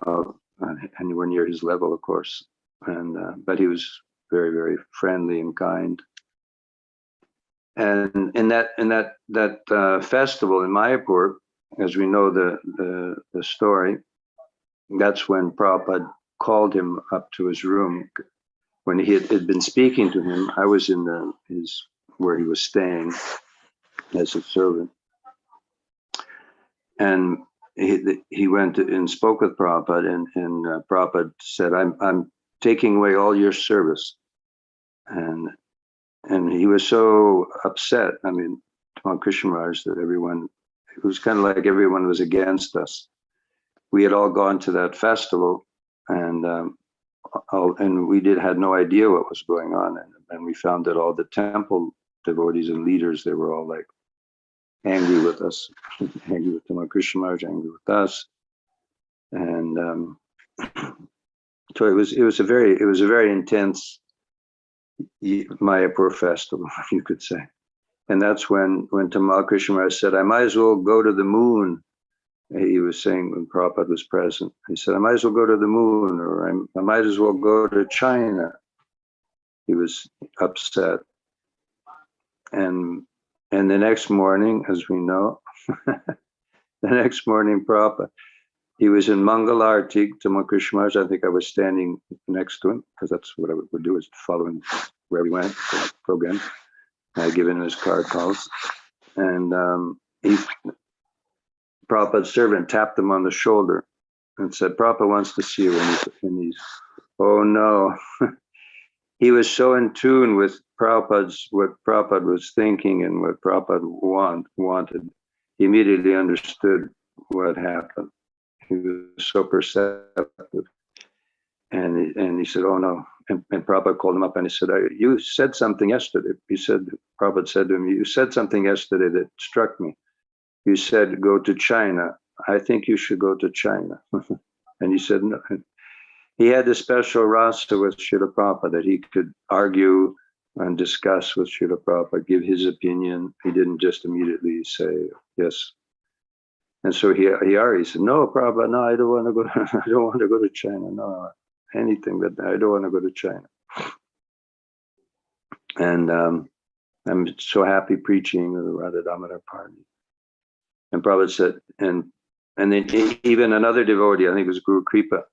his level, of course. And but he was very, very friendly and kind. And in that festival in Mayapur, as we know the story, that's when Prabhupada called him up to his room. When he had been speaking to him, I was in where he was staying as a servant. And he went and spoke with Prabhupada, and Prabhupada said, I'm taking away all your service. And he was so upset. I mean, Tamal Krishna Maharaj, that it was kind of like everyone was against us. We had all gone to that festival, and we had no idea what was going on, and we found that all the temple devotees and leaders, they were all like angry with us, angry with Tamal Krishna Maharaj, angry with us, and so it was a very intense Mayapur festival, you could say. And that's when Tamal Krishna Maharaj said, I might as well go to the moon. He was saying when Prabhupada was present, he said, I might as well go to the moon, or I might as well go to China. He was upset. And the next morning, as we know, the next morning, Prabhupada, he was in Mangalarti, Tamal Krishna Maharaj. I think I was standing next to him, because that's what I would do, is follow him wherever he went, the program. I had given him his card calls. And Prabhupada's servant tapped him on the shoulder and said, Prabhupada wants to see you. And he's oh no. He was so in tune with what Prabhupada was thinking and what Prabhupada wanted. He immediately understood what happened. He was so perceptive. And he said, oh no. And Prabhupada called him up and he said, you said something yesterday. Prabhupada said to him, you said something yesterday that struck me. You said, go to China. I think you should go to China. And he said, no. He had a special rasa with Srila Prabhupada that he could argue and discuss with Srila Prabhupada, give his opinion. He didn't just immediately say yes. And so he said, no, Prabhupada, no, I don't want to go to China. No, anything, but I don't want to go to China. And I'm so happy preaching the Radha Damodar party. And Prabhupada said, and then even another devotee, I think it was Guru Kripa,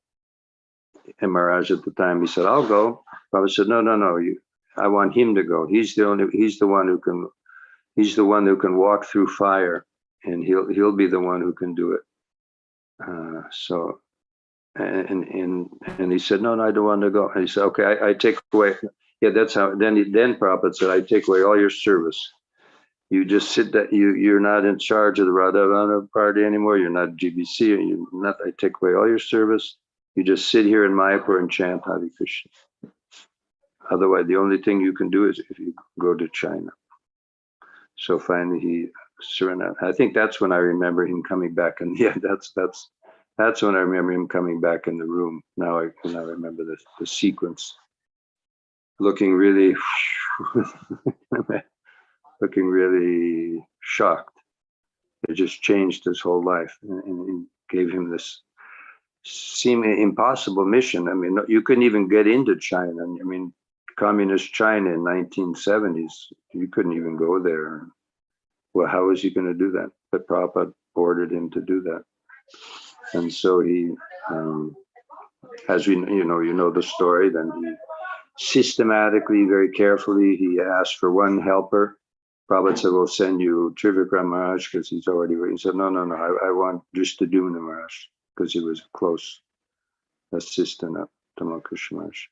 and Maharaj at the time, he said, I'll go. Prabhupada said, no, I want him to go. He's the one who can walk through fire, and he'll be the one who can do it. And he said, no, I don't want to go. And he said, okay, I take away. Yeah, that's how. Then Prabhupada said, I take away all your service. You just sit that you're not in charge of the Radha Damodar party anymore. You're not GBC, or you're not. I take away all your service. You just sit here in Mayapur and chant Hare Krishna. Otherwise, the only thing you can do is if you go to China. So finally, he surrendered. I think that's when I remember him coming back, and yeah, that's when I remember him coming back in the room. Now I remember the sequence. Looking really shocked. It just changed his whole life and gave him this seeming impossible mission. I mean, you couldn't even get into China. I mean, communist China in 1970s, you couldn't even go there. Well, how was he going to do that? But Prabhupada ordered him to do that. And so he, as you know the story, then he systematically, very carefully, he asked for one helper. Prabhupada said, we'll send you Tripurari Maharaj because he's already ready. He said, no, I want just to do Maharaj, because he was a close assistant of Tamal Krishna Maharaj.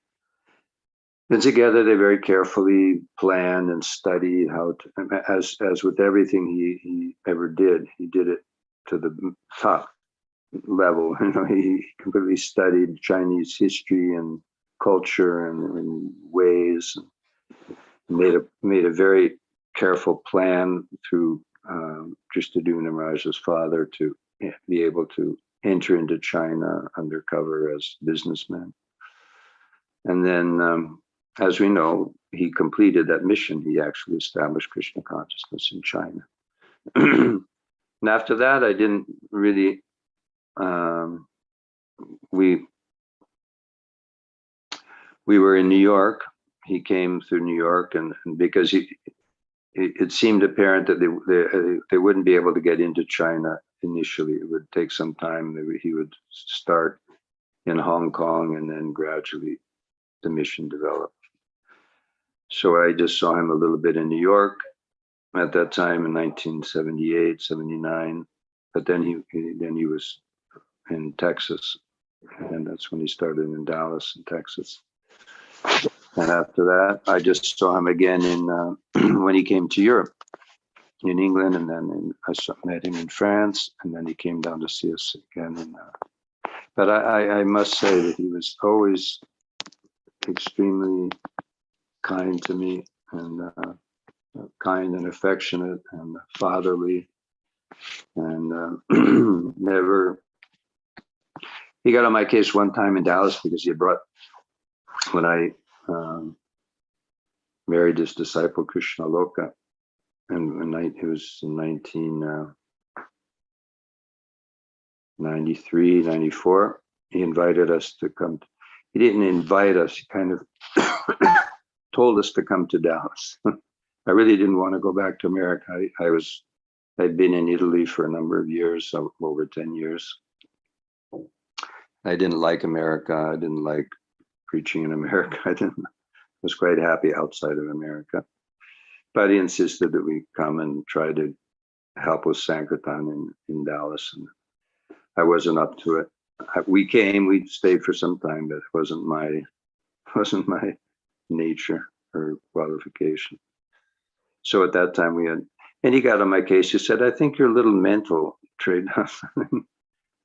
And together they very carefully planned and studied how to, as with everything he ever did, he did it to the top level. He completely studied Chinese history and culture and ways, and made a very careful plan through Drishtadyumna Maharaj's father to be able to enter into China undercover as businessmen. And then, as we know, he completed that mission. He actually established Krishna consciousness in China. And after that, I didn't really, we were in New York. He came through New York, and because it seemed apparent that they wouldn't be able to get into China initially. It would take some time. He would start in Hong Kong, and then gradually the mission developed. So I just saw him a little bit in New York at that time in 1978, 79. But then he was in Texas, and that's when he started in Dallas, in Texas. And after that, I just saw him again in when he came to Europe. in England, and then I met him in France, and then he came down to see us again. But I must say that he was always extremely kind to me, and kind and affectionate and fatherly, and never. He got on my case one time in Dallas because he had brought, when I married his disciple Krishna Loka, and it was in 1993, 94. He invited us to come. He didn't invite us. He kind of told us to come to Dallas. I really didn't want to go back to America. I'd been in Italy for a number of years, over 10 years. I didn't like America. I didn't like preaching in America. I was quite happy outside of America. But he insisted that we come and try to help with Sankirtan in Dallas, and I wasn't up to it. We stayed for some time, but it wasn't my nature or qualification. So at that time and he got on my case. He said, "I think you're a little mental, Trade." I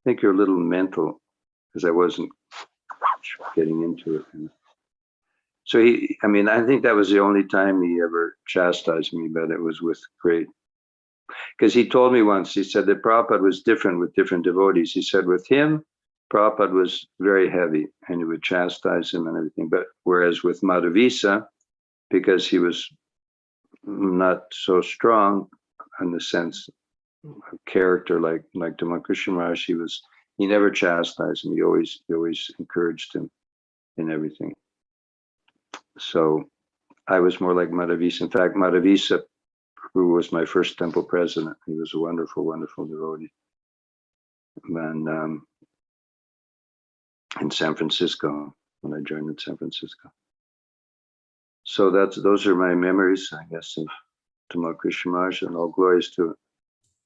think you're a little mental, because I wasn't getting into it. So I think that was the only time he ever chastised me, but it was with great, because he told me once, he said that Prabhupada was different with different devotees. He said with him, Prabhupada was very heavy and he would chastise him and everything. But whereas with Madhavisa, because he was not so strong in the sense of character like Tamal Maharaj, he never chastised him. He always encouraged him in everything. So I was more like Madhavisa. In fact, Madhavisa, who was my first temple president, he was a wonderful, wonderful devotee. And in San Francisco, when I joined in San Francisco. So those are my memories, I guess, of Tamal Krishna Maharaj, and all glories to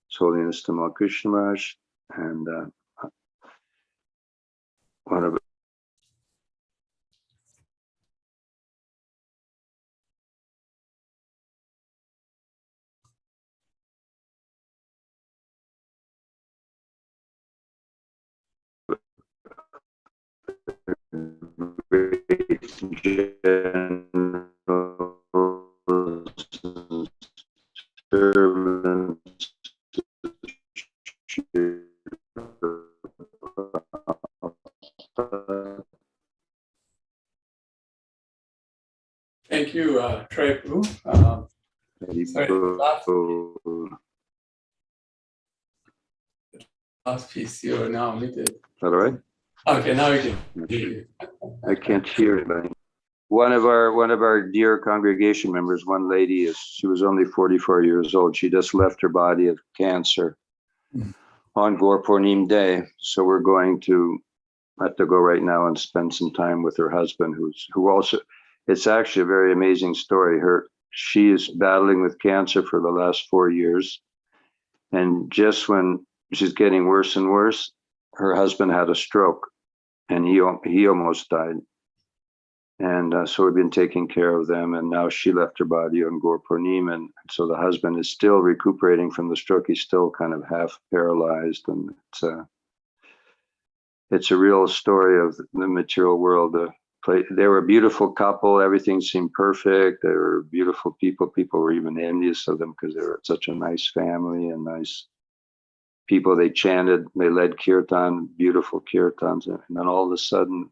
His Holiness Tamal Krishna Maharaj. And one of Thank you, Tripurari. Last piece you're now muted. Is that all right? Okay, now we can hear you. I can't hear anybody. One of our dear congregation members, one lady, she was only 44 years old. She just left her body of cancer on Gaur Purnim Day. So we're going to have to go right now and spend some time with her husband, who also, it's actually a very amazing story. She is battling with cancer for the last 4 years. And just when she's getting worse and worse, her husband had a stroke and he almost died. And so we've been taking care of them. And now she left her body on Gaur Purnim. And so the husband is still recuperating from the stroke. He's still kind of half paralyzed. And it's a real story of the material world. They were a beautiful couple. Everything seemed perfect. They were beautiful people. People were even envious of them because they were such a nice family and nice people. They chanted, they led kirtan, beautiful kirtans. And then all of a sudden,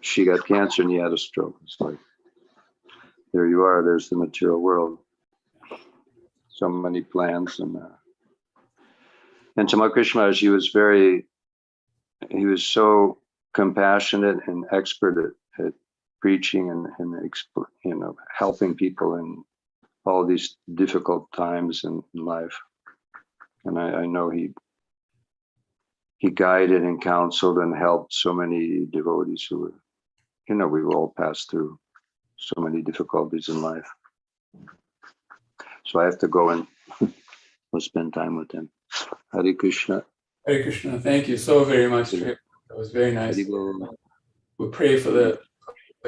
she got cancer and he had a stroke. It's like, there you are. There's the material world. So many plans. And Tamal Krishna Maharaj, he was so compassionate and expert at preaching and helping people in all these difficult times in life. And I know he guided and counseled and helped so many devotees who were, we've all passed through so many difficulties in life. So I have to go and we'll spend time with him. Hare Krishna. Hare Krishna. Thank you so very much. That was very nice. We pray for the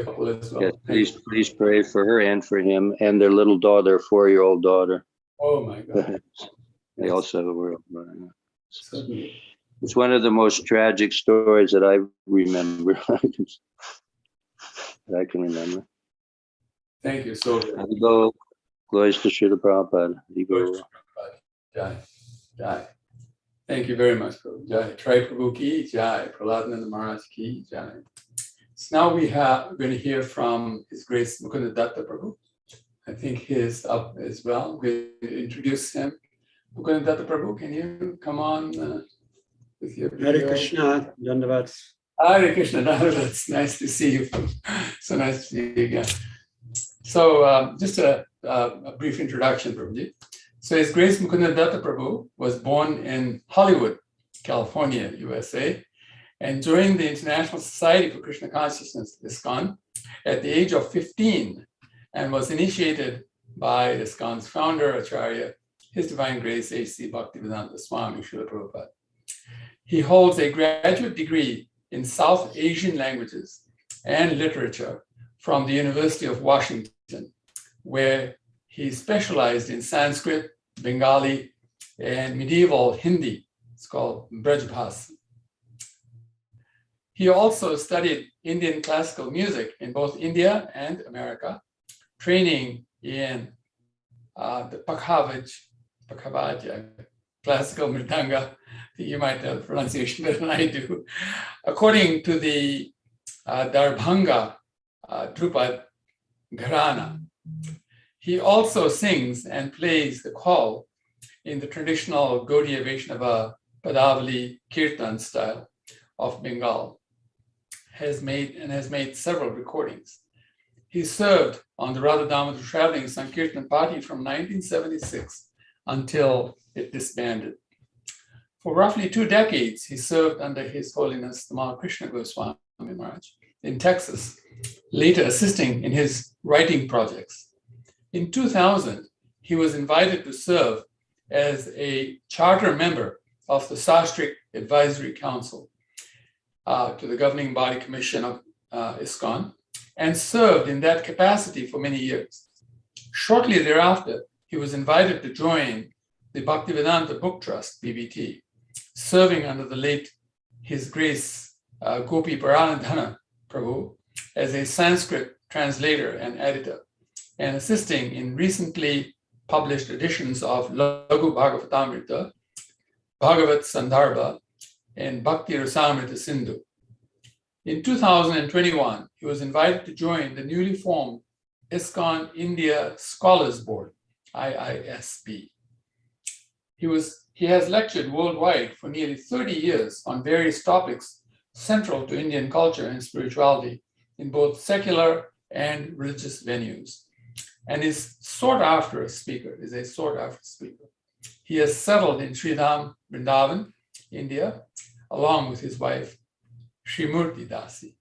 couple as well. Yes, please pray for her and for him and their little daughter, 4-year-old daughter. Oh my God. They also have a world. Certainly. It's one of the most tragic stories that I remember. that I can remember. Thank you. So Haribo, glories to Srila Prabhupada. Haribo. Jai. Jai. Thank you very much, Prabhu. Jai. Tripurari ki Jai. Prahlad Maharaj ki Jai. So now we're going to hear from His Grace Mukunda Datta Prabhu. I think he is up as well. We'll introduce him. Mukunda Datta Prabhu, can you come on with your video? Hare Krishna, Dandavat. Hare Krishna, that's nice to see you. So nice to see you again. So just a brief introduction, Prabhuji. So His Grace Mukunda Datta Prabhu was born in Hollywood, California, USA, and joined the International Society for Krishna Consciousness, ISKCON, at the age of 15, and was initiated by ISKCON's founder, Acharya, His Divine Grace, A.C. Bhaktivedanta Swami, Srila Prabhupada. He holds a graduate degree in South Asian languages and literature from the University of Washington, where he specialized in Sanskrit, Bengali, and medieval Hindi. It's called Brajbhasa. He also studied Indian classical music in both India and America, training in the Pakhavaj, classical mridanga. You might know the pronunciation better than I do. According to the Darbhanga Drupad Gharana, he also sings and plays the call in the traditional Gaudiya Vaishnava Padavali Kirtan style of Bengal. Has made several recordings. He served on the Radha Damodar traveling Sankirtan party from 1976 until it disbanded. For roughly 2 decades, he served under His Holiness the Krishna Goswami Maharaj in Texas, later assisting in his writing projects. In 2000, he was invited to serve as a charter member of the Sastric Advisory Council to the governing body commission of ISKCON, and served in that capacity for many years. Shortly thereafter, he was invited to join the Bhaktivedanta Book Trust, BBT, serving under the late His Grace Gopi Paranadhana Prabhu as a Sanskrit translator and editor, and assisting in recently published editions of Laghu Bhagavatamrita, Bhagavat Sandarbha, and Bhakti Rasamrita Sindhu. In 2021, he was invited to join the newly formed ISKCON India Scholars Board, IISB. He has lectured worldwide for nearly 30 years on various topics central to Indian culture and spirituality in both secular and religious venues, and is a sought after speaker. He has settled in Sridham, Vrindavan, India, along with his wife, Srimurti Dasi.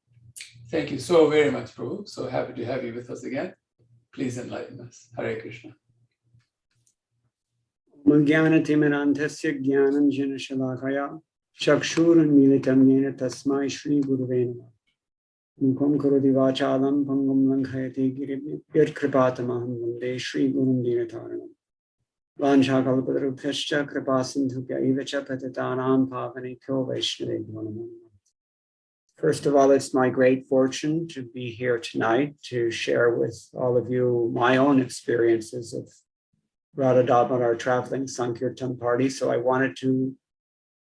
Thank you so very much, Prabhu. So happy to have you with us again. Please enlighten us. Hare Krishna. Jnanatimirandhasya Jnananjanashalakaya Chakshurunmilitam Yena Tasmai Shri Gurave Namah. Mukham karoti vachalam pangam lankhayati giribhyo yatkripātamaham vande Shri Gurum Dinataranam. Vanchakalpatarubhyascha kripasindhubhya evacha patitanam pavanekyo Vaishnavebhyo namo. First of all, it's my great fortune to be here tonight to share with all of you my own experiences of Radha Damodar traveling Sankirtan party. So I wanted to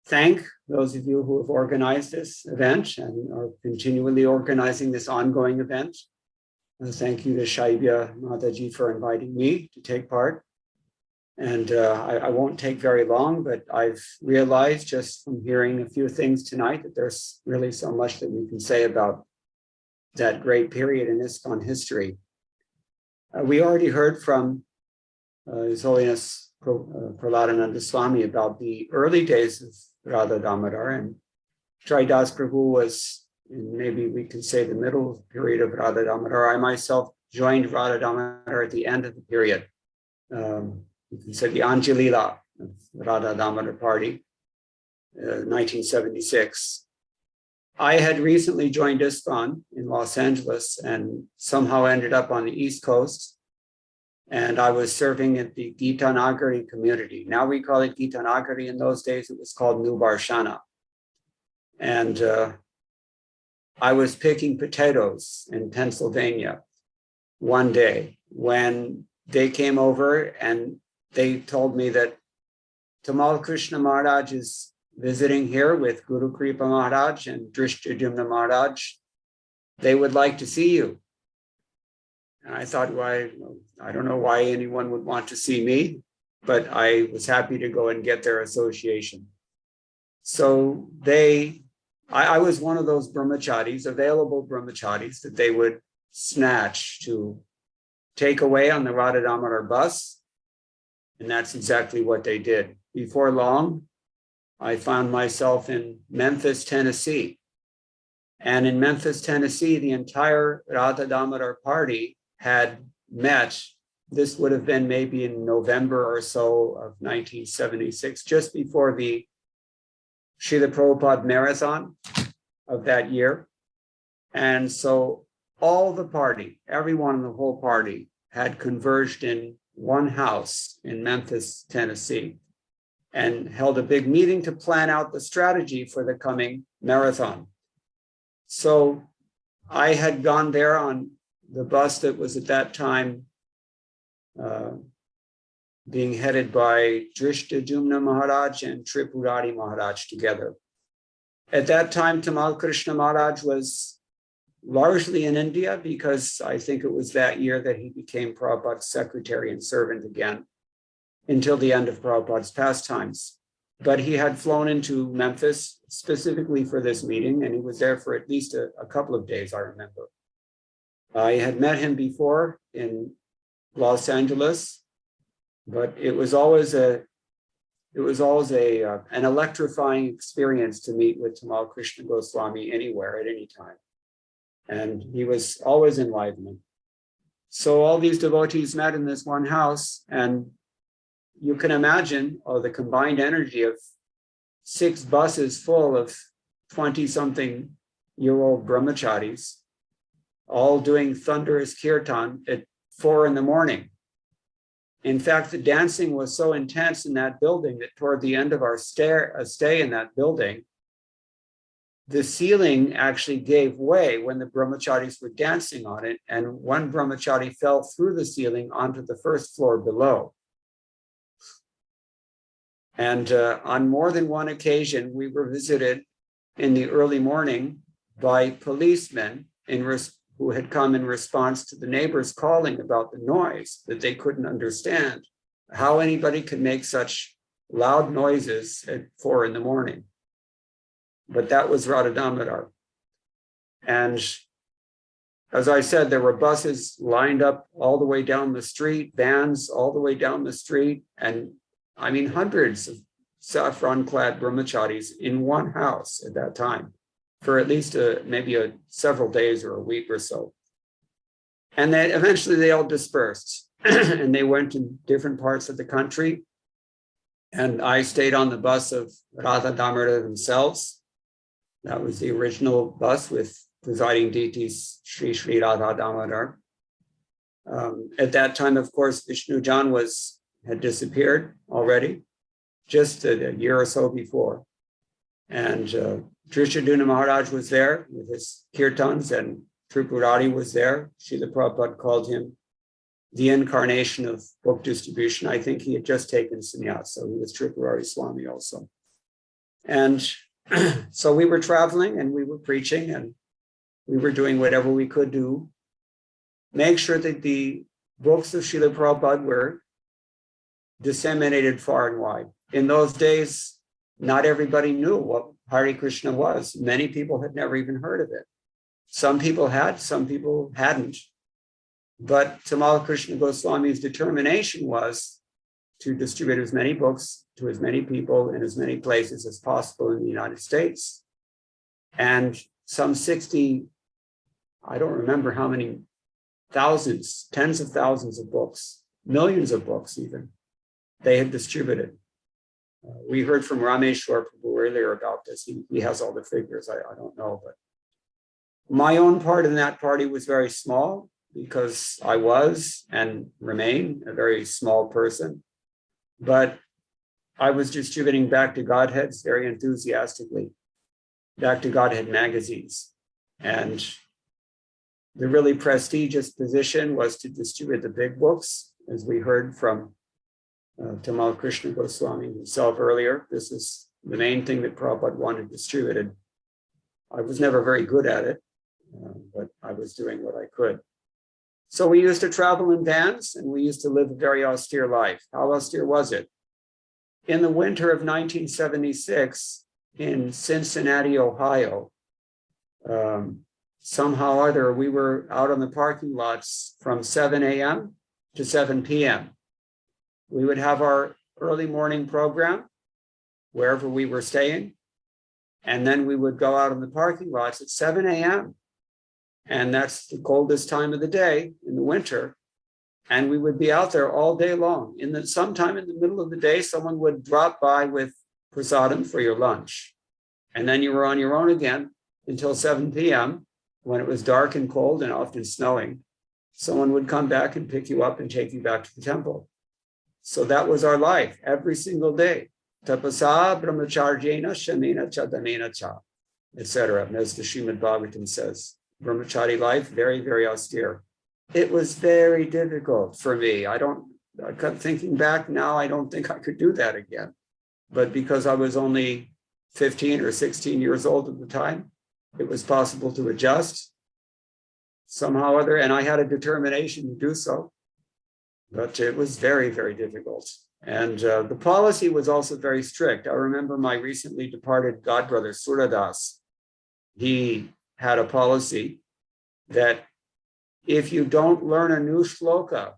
thank those of you who have organized this event and are continually organizing this ongoing event. Thank you to Shaibya Mataji for inviting me to take part. And I won't take very long, but I've realized just from hearing a few things tonight that there's really so much that we can say about that great period in ISKCON history. We already heard from His Holiness Prahlad Swami about the early days of Radha Damodar, and Chaidas Prabhu was in, maybe we can say, the middle period of Radha Damodar. I myself joined Radha Damodar at the end of the period. You can say the Anjalila of Radha Damodar party, 1976. I had recently joined ISKCON in Los Angeles and somehow ended up on the East Coast. And I was serving at the Gita Nagari community. Now we call it Gita Nagari. In those days, it was called New Barshana. And I was picking potatoes in Pennsylvania one day when they came over and they told me that Tamal Krishna Maharaj is visiting here with Guru Kripa Maharaj and Drishtadyumna Maharaj. They would like to see you. And I thought, why? I don't know why anyone would want to see me, but I was happy to go and get their association. So I was one of those brahmacharis, available brahmacharis that they would snatch to take away on the Radha Damodar bus. And that's exactly what they did. Before long, I found myself in Memphis, Tennessee. And in Memphis, Tennessee, the entire Radha Damodar party had met. This would have been maybe in November or so of 1976, just before the Srila Prabhupada marathon of that year. And so all the party, everyone in the whole party had converged in one house in Memphis, Tennessee, and held a big meeting to plan out the strategy for the coming marathon. So I had gone there on the bus that was at that time being headed by Drishtadyumna Maharaj and Tripurari Maharaj together. At that time, Tamal Krishna Maharaj was largely in India because I think it was that year that he became Prabhupada's secretary and servant again until the end of Prabhupada's pastimes. But he had flown into Memphis specifically for this meeting, and he was there for at least a couple of days, I remember. I had met him before in Los Angeles, but it was always an electrifying experience to meet with Tamal Krishna Goswami anywhere at any time. And he was always enlivening. So all these devotees met in this one house, and you can imagine the combined energy of 6 buses full of 20-something-year-old brahmacharis, all doing thunderous kirtan at 4 a.m. In fact, the dancing was so intense in that building that toward the end of our stay in that building, the ceiling actually gave way when the brahmacharis were dancing on it, and one brahmachari fell through the ceiling onto the first floor below. And on more than one occasion, we were visited in the early morning by policemen who had come in response to the neighbors calling about the noise that they couldn't understand, how anybody could make such loud noises at 4 a.m. But that was Radha Damodar. And as I said, there were buses lined up all the way down the street, vans all the way down the street, and I mean hundreds of saffron-clad brahmacharis in one house at that time for at least maybe several days or a week or so. And then eventually they all dispersed and they went to different parts of the country. And I stayed on the bus of Radha Damodar themselves. That was the original bus with presiding deities Sri Sri Radha Damodar. At that time, of course, Vishnu Jan had disappeared already, just a year or so before. And Drishtadyumna Maharaj was there with his kirtans, and Tripurari was there. Srila Prabhupada called him the incarnation of book distribution. I think he had just taken sannyas, so he was Tripurari Swami also. And so we were traveling and we were preaching and we were doing whatever we could do. Make sure that the books of Srila Prabhupada were disseminated far and wide. In those days, not everybody knew what Hare Krishna was. Many people had never even heard of it. Some people had, some people hadn't. But Tamal Krishna Goswami's determination was to distribute as many books to as many people in as many places as possible in the United States. And some 60, I don't remember how many thousands, tens of thousands of books, millions of books even, they had distributed. We heard from Rameshwar Prabhu earlier about this. He has all the figures. I don't know, but my own part in that party was very small because I was and remain a very small person. But I was distributing Back to Godheads very enthusiastically, Back to Godhead magazines. And the really prestigious position was to distribute the big books, as we heard from Tamal Krishna Goswami himself earlier. This is the main thing that Prabhupada wanted distributed. I was never very good at it, but I was doing what I could. So we used to travel in vans and we used to live a very austere life. How austere was it? In the winter of 1976 in Cincinnati, Ohio, somehow or other, we were out on the parking lots from 7 a.m. to 7 p.m. We would have our early morning program wherever we were staying. And then we would go out on the parking lots at 7 a.m. And that's the coldest time of the day in the winter. And we would be out there all day long. Sometime in the middle of the day, someone would drop by with prasadam for your lunch. And then you were on your own again until 7 p.m. when it was dark and cold and often snowing. Someone would come back and pick you up and take you back to the temple. So that was our life every single day. Tapasa brahmacharjena shamena chadamena cha, etc. As the Srimad Bhagavatam says. Brahmachari life, very, very austere. It was very difficult for me. I kept thinking back now, I don't think I could do that again. But because I was only 15 or 16 years old at the time, it was possible to adjust somehow or other, and I had a determination to do so. But it was very, very difficult. And the policy was also very strict. I remember my recently departed godbrother, Suradas. He had a policy that if you don't learn a new shloka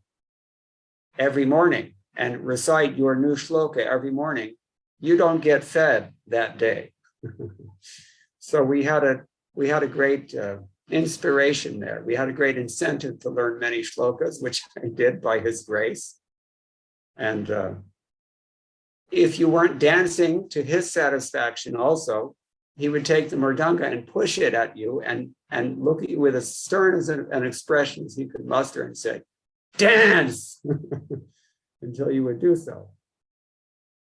every morning and recite your new shloka every morning, you don't get fed that day. So we had a great inspiration there. We had a great incentive to learn many shlokas, which I did by his grace. And if you weren't dancing to his satisfaction also, he would take the mridanga and push it at you and look at you with as stern as an expression as he could muster and say, dance, until you would do so.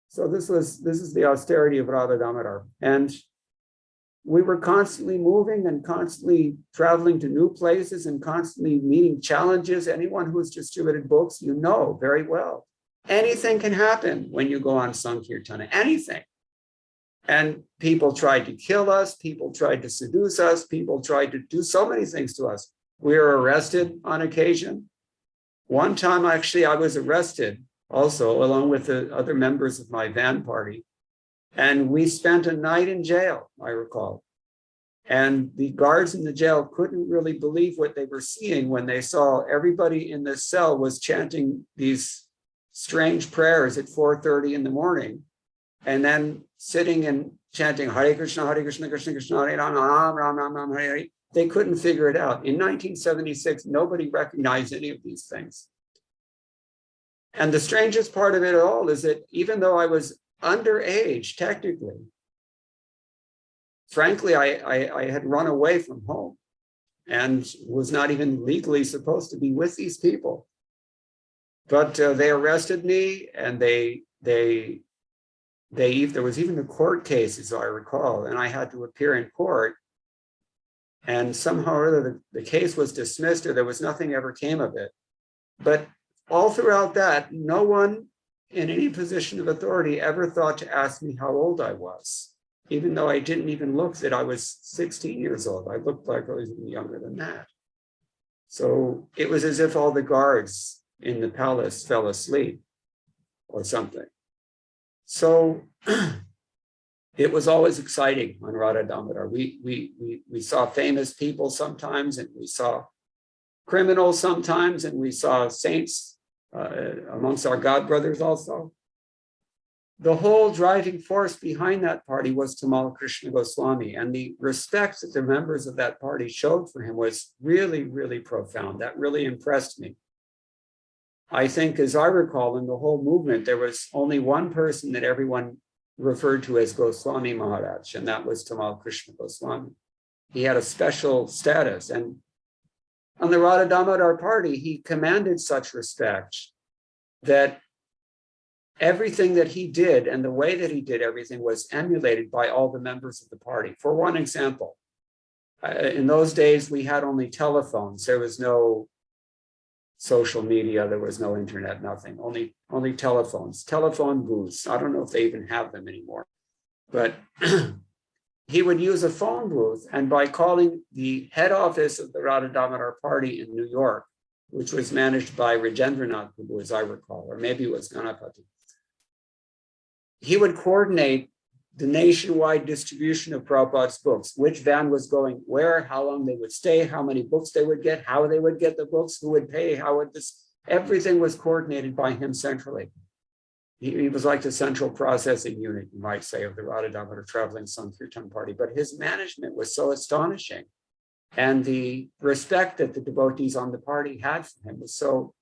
So this is the austerity of Radha Damodar. And we were constantly moving and constantly traveling to new places and constantly meeting challenges. Anyone who's distributed books, you know very well. Anything can happen when you go on Sankirtan, anything. And people tried to kill us, people tried to seduce us, people tried to do so many things to us. We were arrested on occasion. One time, actually, I was arrested also, along with the other members of my van party. And we spent a night in jail, I recall. And the guards in the jail couldn't really believe what they were seeing when they saw everybody in the cell was chanting these strange prayers at 4:30 in the morning. And then sitting and chanting Hare Krishna, Krishna Krishna, Hare Ram, Ram Ram, Hare Hare. They couldn't figure it out. In 1976, nobody recognized any of these things. And the strangest part of it all is that even though I was underage, technically, frankly, I had run away from home and was not even legally supposed to be with these people. But they arrested me, and there was even a court case, as I recall, and I had to appear in court. And somehow or other, the case was dismissed, or there was nothing ever came of it. But all throughout that, no one in any position of authority ever thought to ask me how old I was, even though I didn't even look that I was 16 years old. I looked like I was even younger than that. So it was as if all the guards in the palace fell asleep or something. So it was always exciting on Radha Damodar. We saw famous people sometimes, and we saw criminals sometimes, and we saw saints amongst our godbrothers also. The whole driving force behind that party was Tamal Krishna Goswami, and the respect that the members of that party showed for him was really, really profound. That really impressed me. I think, as I recall, in the whole movement, there was only one person that everyone referred to as Goswami Maharaj, and that was Tamal Krishna Goswami. He had a special status, and on the Radha Damodar party, he commanded such respect that everything that he did and the way that he did everything was emulated by all the members of the party. For one example, in those days, we had only telephones. There was no social media, there was no internet, nothing, only telephones, telephone booths. I don't know if they even have them anymore, but he would use a phone booth, and by calling the head office of the Radha Damodar party in New York, which was managed by Rajendranath Prabhu, as I recall, or maybe it was Ganapati, he would coordinate the nationwide distribution of Prabhupada's books, which van was going where, how long they would stay, how many books they would get, how they would get the books, who would pay, how would this, everything was coordinated by him centrally. He was like the central processing unit, you might say, of the Radha Damodar traveling Sankirtan party, but his management was so astonishing. And the respect that the devotees on the party had for him was so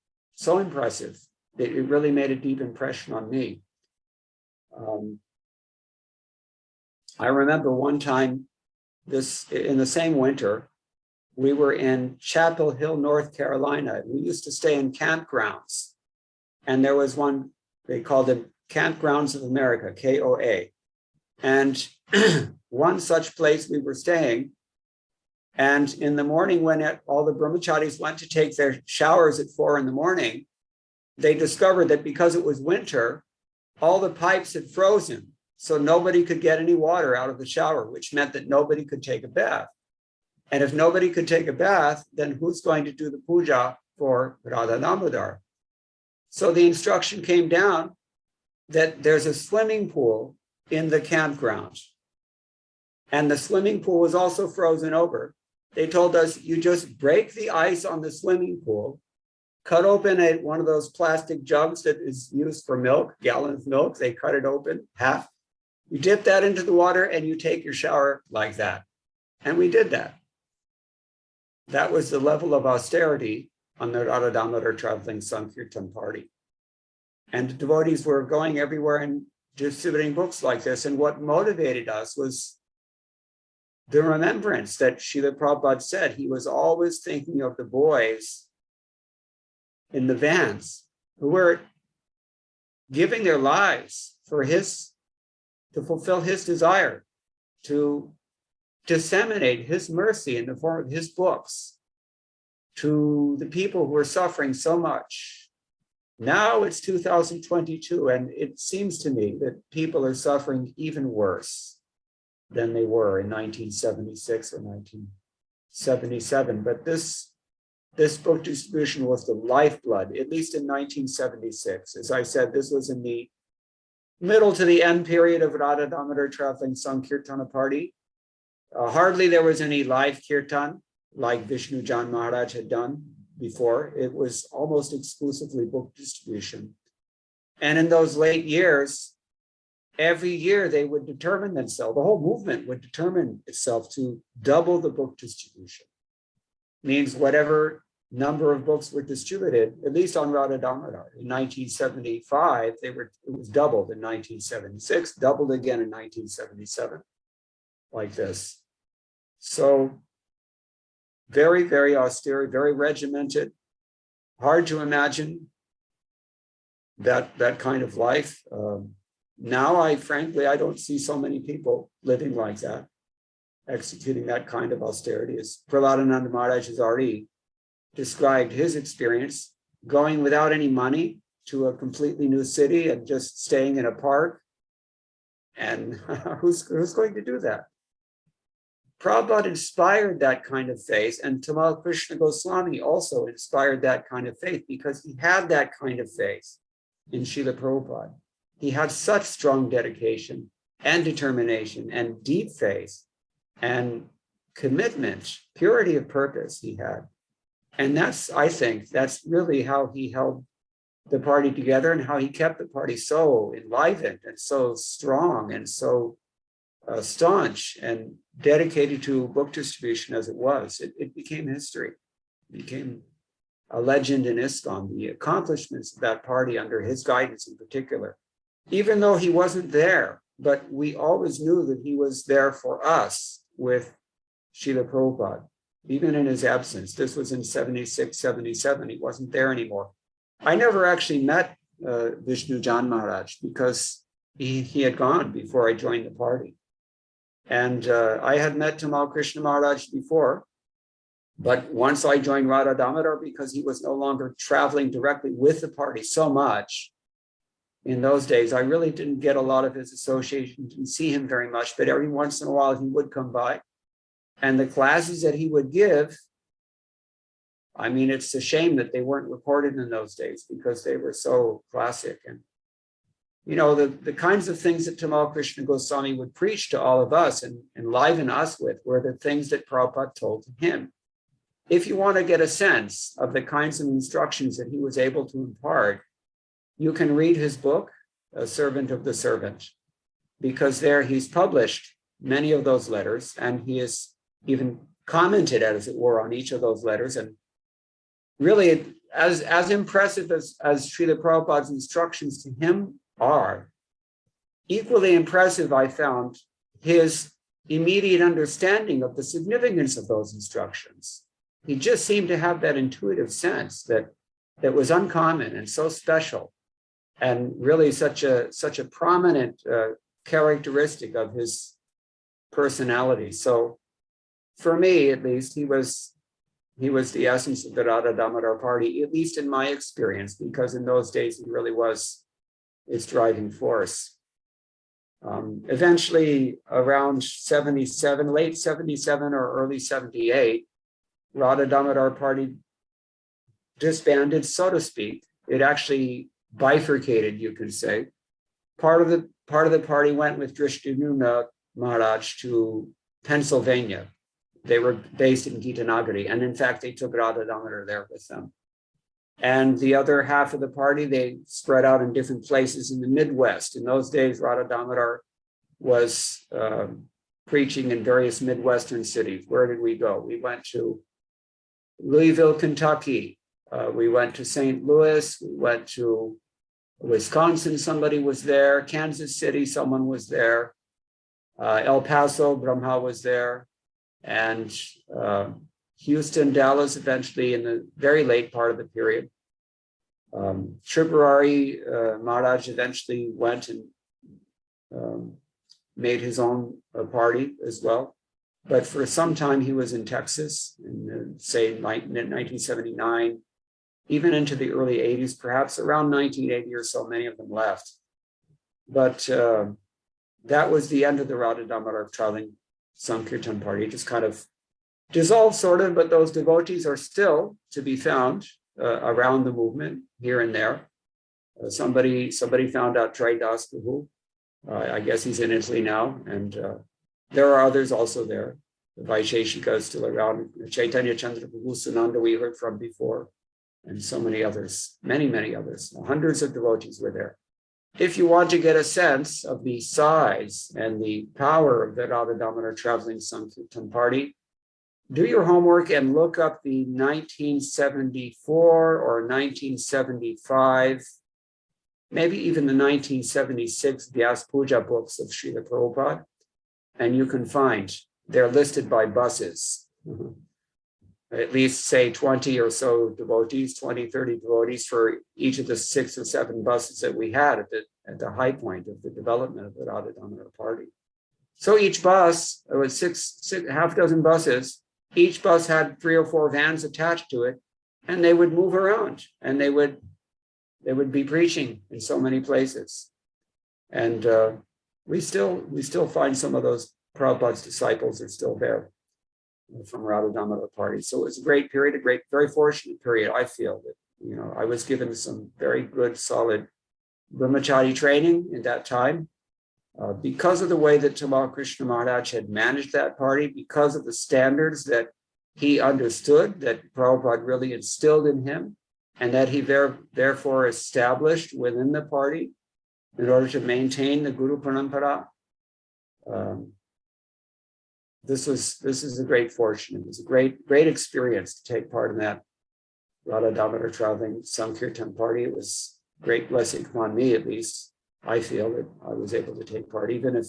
impressive. It really made a deep impression on me. I remember one time, in the same winter, we were in Chapel Hill, North Carolina. We used to stay in campgrounds, and there was one, they called it Campgrounds of America, KOA. And one such place we were staying, and in the morning when all the brahmacharis went to take their showers at 4 a.m, they discovered that because it was winter, all the pipes had frozen. So nobody could get any water out of the shower, which meant that nobody could take a bath. And if nobody could take a bath, then who's going to do the puja for Radha Damodar? So the instruction came down that there's a swimming pool in the campground. And the swimming pool was also frozen over. They told us, you just break the ice on the swimming pool, cut open one of those plastic jugs that is used for milk, gallon of milk, they cut it open, half. You dip that into the water and you take your shower like that. And we did that. That was the level of austerity on the Radha Damodar traveling Sankirtan party. And the devotees were going everywhere and distributing books like this. And what motivated us was the remembrance that Srila Prabhupada said. He was always thinking of the boys in the vans who were giving their lives for to fulfill his desire, to disseminate his mercy in the form of his books to the people who are suffering so much. Now it's 2022, and it seems to me that people are suffering even worse than they were in 1976 or 1977. But this book distribution was the lifeblood, at least in 1976. As I said, this was in the middle to the end period of Radha Damodar traveling Sankirtana party. Hardly there was any live kirtan like Vishnu Jan Maharaj had done before. It was almost exclusively book distribution. And in those late years, every year they would determine themselves, the whole movement would determine itself to double the book distribution. Means whatever number of books were distributed, at least on Radha Damodar. In 1975, it was doubled in 1976, doubled again in 1977, like this. So very, very austere, very regimented, hard to imagine that kind of life. Now, frankly, I don't see so many people living like that, executing that kind of austerity. As Prahlad Maharaj has already described his experience, going without any money to a completely new city and just staying in a park. And who's going to do that? Prabhupada inspired that kind of faith, and Tamal Krishna Goswami also inspired that kind of faith because he had that kind of faith in Srila Prabhupada. He had such strong dedication and determination and deep faith and commitment, purity of purpose he had. And I think that's really how he held the party together and how he kept the party so enlivened and so strong and so staunch and dedicated to book distribution as it was. It became history. It became a legend in ISKCON, the accomplishments of that party under his guidance in particular. Even though he wasn't there but we always knew that he was there for us with Srila Prabhupada, even in his absence. This was in 76, 77. He wasn't there anymore. I never actually met Vishnu Jan Maharaj because he had gone before I joined the party. And I had met Tamal Krishna Maharaj before, but once I joined Radha Damodar, because he was no longer traveling directly with the party so much, in those days, I really didn't get a lot of his association, didn't see him very much, but every once in a while he would come by. And the classes that he would give, I mean, it's a shame that they weren't recorded in those days because they were so classic. And, you know, the kinds of things that Tamal Krishna Goswami would preach to all of us and enliven us with were the things that Prabhupada told him. If you want to get a sense of the kinds of instructions that he was able to impart, you can read his book, A Servant of the Servant, because there he's published many of those letters, and he has even commented, as it were, on each of those letters. And really, as impressive as Srila Prabhupada's instructions to him are, equally impressive I found his immediate understanding of the significance of those instructions. He just seemed to have that intuitive sense that was uncommon and so special, and really such a prominent characteristic of his personality. So for me, at least, he was the essence of the Radha Damodar party, at least in my experience, because in those days he really was its driving force. Eventually, around 77, late 77 or early 78, Radha Damodar party disbanded, so to speak. It actually bifurcated, you could say. Part of the party went with Drishtinumna Maharaj to Pennsylvania. They were based in Gitanagari, and in fact, they took Radha Damodar there with them. And the other half of the party, they spread out in different places in the Midwest. In those days, Radha Damodar was preaching in various Midwestern cities. Where did we go? We went to Louisville, Kentucky. We went to St. Louis. We went to Wisconsin. Somebody was there. Kansas City, someone was there. El Paso, Brahma was there. And Houston, Dallas, eventually in the very late part of the period. Tripurari Maharaj eventually went and made his own party as well. But for some time he was in Texas, in say 1979, even into the early 80s, perhaps around 1980 or so, many of them left. But that was the end of the Radha Damodar traveling Sankirtan party. It just kind of dissolved, sort of, but those devotees are still to be found around the movement here and there. Somebody found out Tridas Prabhu. I guess he's in Italy now, and there are others also there. The Vaisheshika is still around. Chaitanya Chandra Prabhu Sunanda we heard from before, and so many others, many others. Hundreds of devotees were there. If you want to get a sense of the size and the power of the Radha Damodar traveling Sankirtan party, do your homework and look up the 1974 or 1975, maybe even the 1976 Vyas Puja books of Srila Prabhupada, and you can find they're listed by buses. At least say 20 or so devotees, 20, 30 devotees for each of the 6 or 7 buses that we had at the high point of the development of the Radha Damodar party. So each bus, it was half dozen buses, each bus had 3 or 4 vans attached to it, and they would move around, and they would be preaching in so many places. And we still find some of those Prabhupada's disciples are still there from Radha Damodar party. So it was a great period, very fortunate period. I feel that, I was given some very good, solid brahmachari training in that time. Because of the way that Tamal Krishna Maharaj had managed that party, because of the standards that he understood, that Prabhupada really instilled in him, and that he therefore established within the party in order to maintain the Guru Parampara. This is a great fortune. It was a great experience to take part in that Radha Damodar traveling Sankirtan party. It was great blessing upon me, at least, I feel that I was able to take part, even if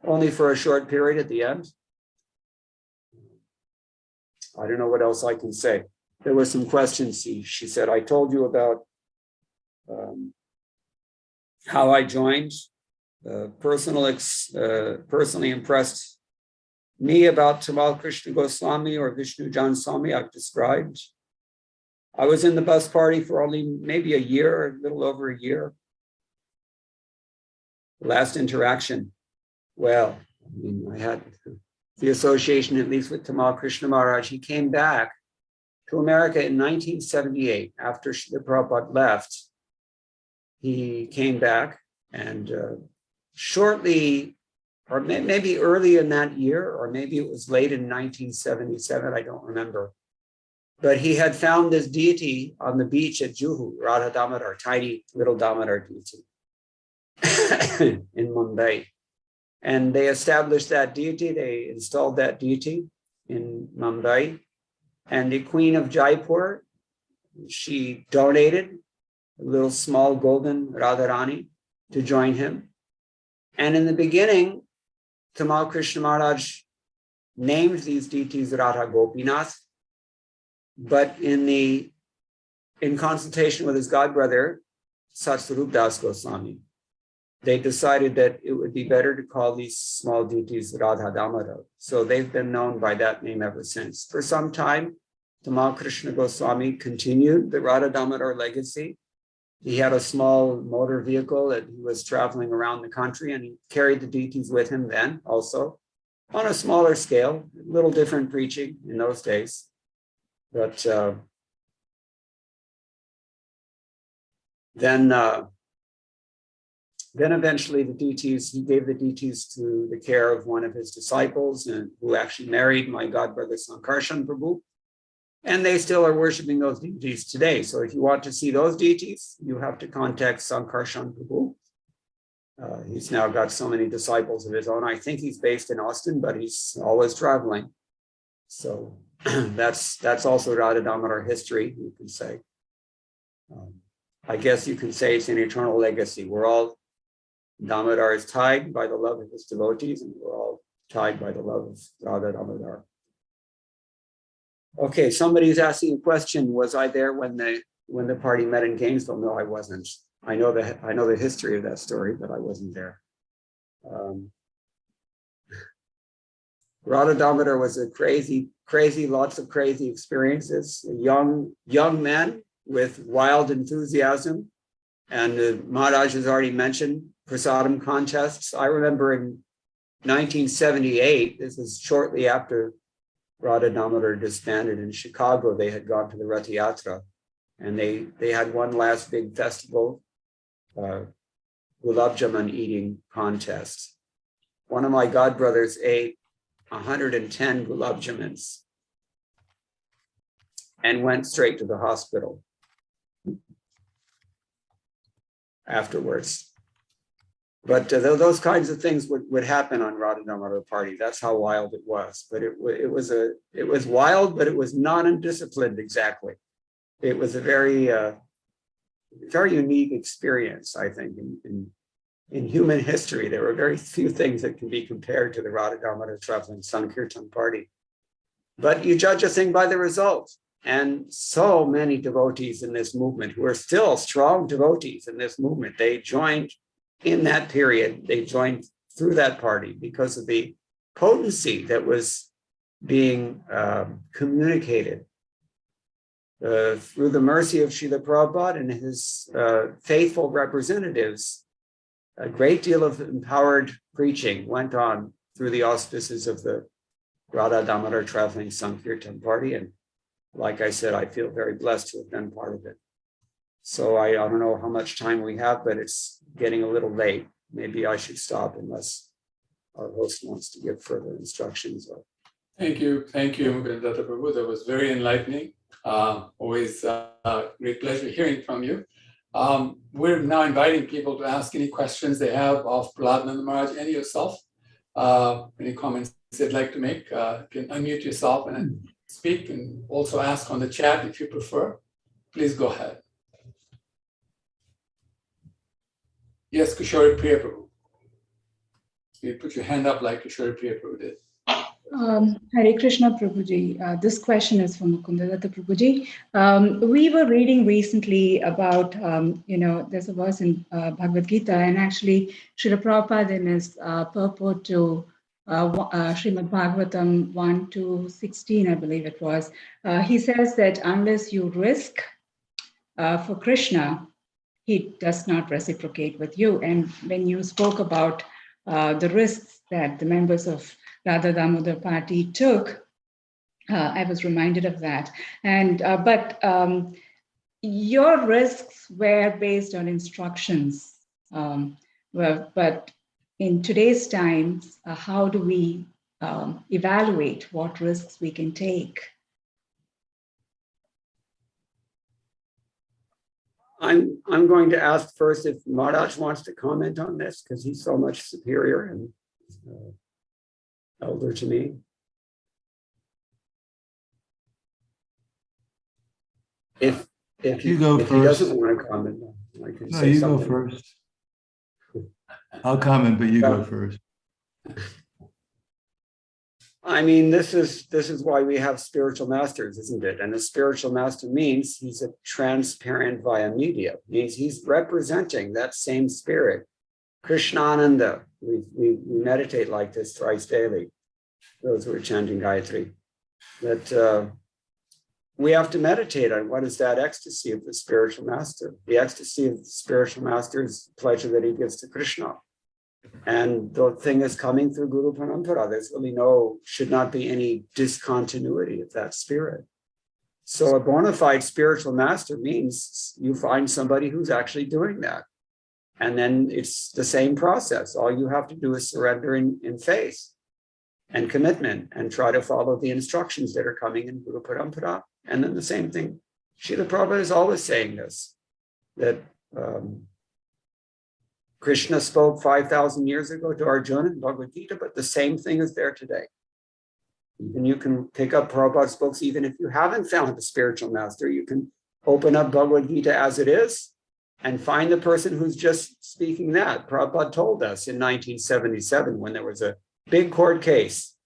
only for a short period at the end. I don't know what else I can say. There were some questions. She said, I told you about how I joined. Personally impressed me about Tamal Krishna Goswami or Vishnu Jan Swami I've described. I was in the bus party for only maybe a year, a little over a year. Last interaction, well, I mean, I had the association at least with Tamal Krishna Maharaj. He came back to America in 1978 after Srila Prabhupada left. He came back and shortly, or maybe early in that year, or maybe it was late in 1977, I don't remember. But he had found this deity on the beach at Juhu, Radha Damodar, tiny little Damodar deity in Mumbai. And they established that deity, they installed that deity in Mumbai. And the Queen of Jaipur, she donated a little small golden Radharani to join him. And in the beginning, Tamal Krishna Maharaj named these deities Radha Gopinath, but in consultation with his godbrother, Satsvarup Das Goswami, they decided that it would be better to call these small deities Radha Damodar. So they've been known by that name ever since. For some time, Tamal Krishna Goswami continued the Radha Damodar legacy. He had a small motor vehicle that he was traveling around the country, and he carried the deities with him then also on a smaller scale, a little different preaching in those days. But then eventually the deities, he gave the deities to the care of one of his disciples, and who actually married my godbrother Sankirtan Prabhu. And they still are worshiping those deities today. So if you want to see those deities, you have to contact Sankirtan Prabhu. He's now got so many disciples of his own. I think he's based in Austin, but he's always traveling. So that's also Radha Damodar history, you can say. I guess you can say it's an eternal legacy. We're all, Damodar is tied by the love of his devotees, and we're all tied by the love of Radha Damodar. Okay, somebody's asking a question. Was I there when the party met in Gainesville? No, I wasn't. I know the history of that story, but I wasn't there. Radha Damodar was a crazy, lots of crazy experiences. A young man with wild enthusiasm. And Maharaj has already mentioned prasadam contests. I remember in 1978, this was shortly after Radha Damodar disbanded in Chicago, they had gone to the Rath Yatra, and they had one last big festival, gulab jamun eating contest. One of my godbrothers ate 110 gulab jamuns and went straight to the hospital afterwards. But those kinds of things would happen on Radha Damodar party. That's how wild it was. But it was wild, but it was not undisciplined exactly. It was a very unique experience, I think, in human history. There were very few things that can be compared to the Radha Damodar traveling Sankirtan party. But you judge a thing by the result. And so many devotees in this movement, who are still strong devotees in this movement, they joined in that period. They joined through that party because of the potency that was being communicated through the mercy of Srila Prabhupada and his faithful representatives. A great deal of empowered preaching went on through the auspices of the Radha Damodar traveling Sankirtan party. And like I said, I feel very blessed to have been part of it. So I don't know how much time we have, but it's getting a little late. Maybe I should stop unless our host wants to give further instructions. Thank you, Mukunda Prabhu. That was very enlightening. Always great pleasure hearing from you. We're now inviting people to ask any questions they have of Prahlad Maharaj and yourself. Any comments they'd like to make. You can unmute yourself and speak, and also ask on the chat if you prefer. Please go ahead. Yes, Kishore Priya Prabhu. You put your hand up like Kishore Priya Prabhu did. Hare Krishna Prabhuji. This question is from Mukunda Prabhuji. We were reading recently about, there's a verse in Bhagavad Gita, and actually Srila Prabhupada in his purport to Srimad Bhagavatam 1-16, I believe it was, he says that unless you risk for Krishna, he does not reciprocate with you. And when you spoke about the risks that the members of Radha Damodar party took, I was reminded of that. And but your risks were based on instructions. But in today's times, how do we evaluate what risks we can take? I'm going to ask first if Maharaj wants to comment on this, because he's so much superior and elder to me. If You go if first. he doesn't want to comment, I can No, say you something. go first. I'll comment, but you Yeah. go first. I mean, this is why we have spiritual masters, isn't it? And a spiritual master means he's a transparent via media, means he's representing that same spirit. Krishnananda, we meditate like this thrice daily, those who are chanting Gayatri, that we have to meditate on what is that ecstasy of the spiritual master. The ecstasy of the spiritual master is the pleasure that he gives to Krishna. And the thing is coming through Guru Parampara. There's really should not be any discontinuity of that spirit. So a bona fide spiritual master means you find somebody who's actually doing that. And then it's the same process. All you have to do is surrender in faith and commitment and try to follow the instructions that are coming in Guru Parampara. And then the same thing. Srila Prabhupada is always saying this, that Krishna spoke 5,000 years ago to Arjuna in Bhagavad Gita, but the same thing is there today. Even you can pick up Prabhupada's books, even if you haven't found the spiritual master, you can open up Bhagavad Gita as it is and find the person who's just speaking that. Prabhupada told us in 1977 when there was a big court case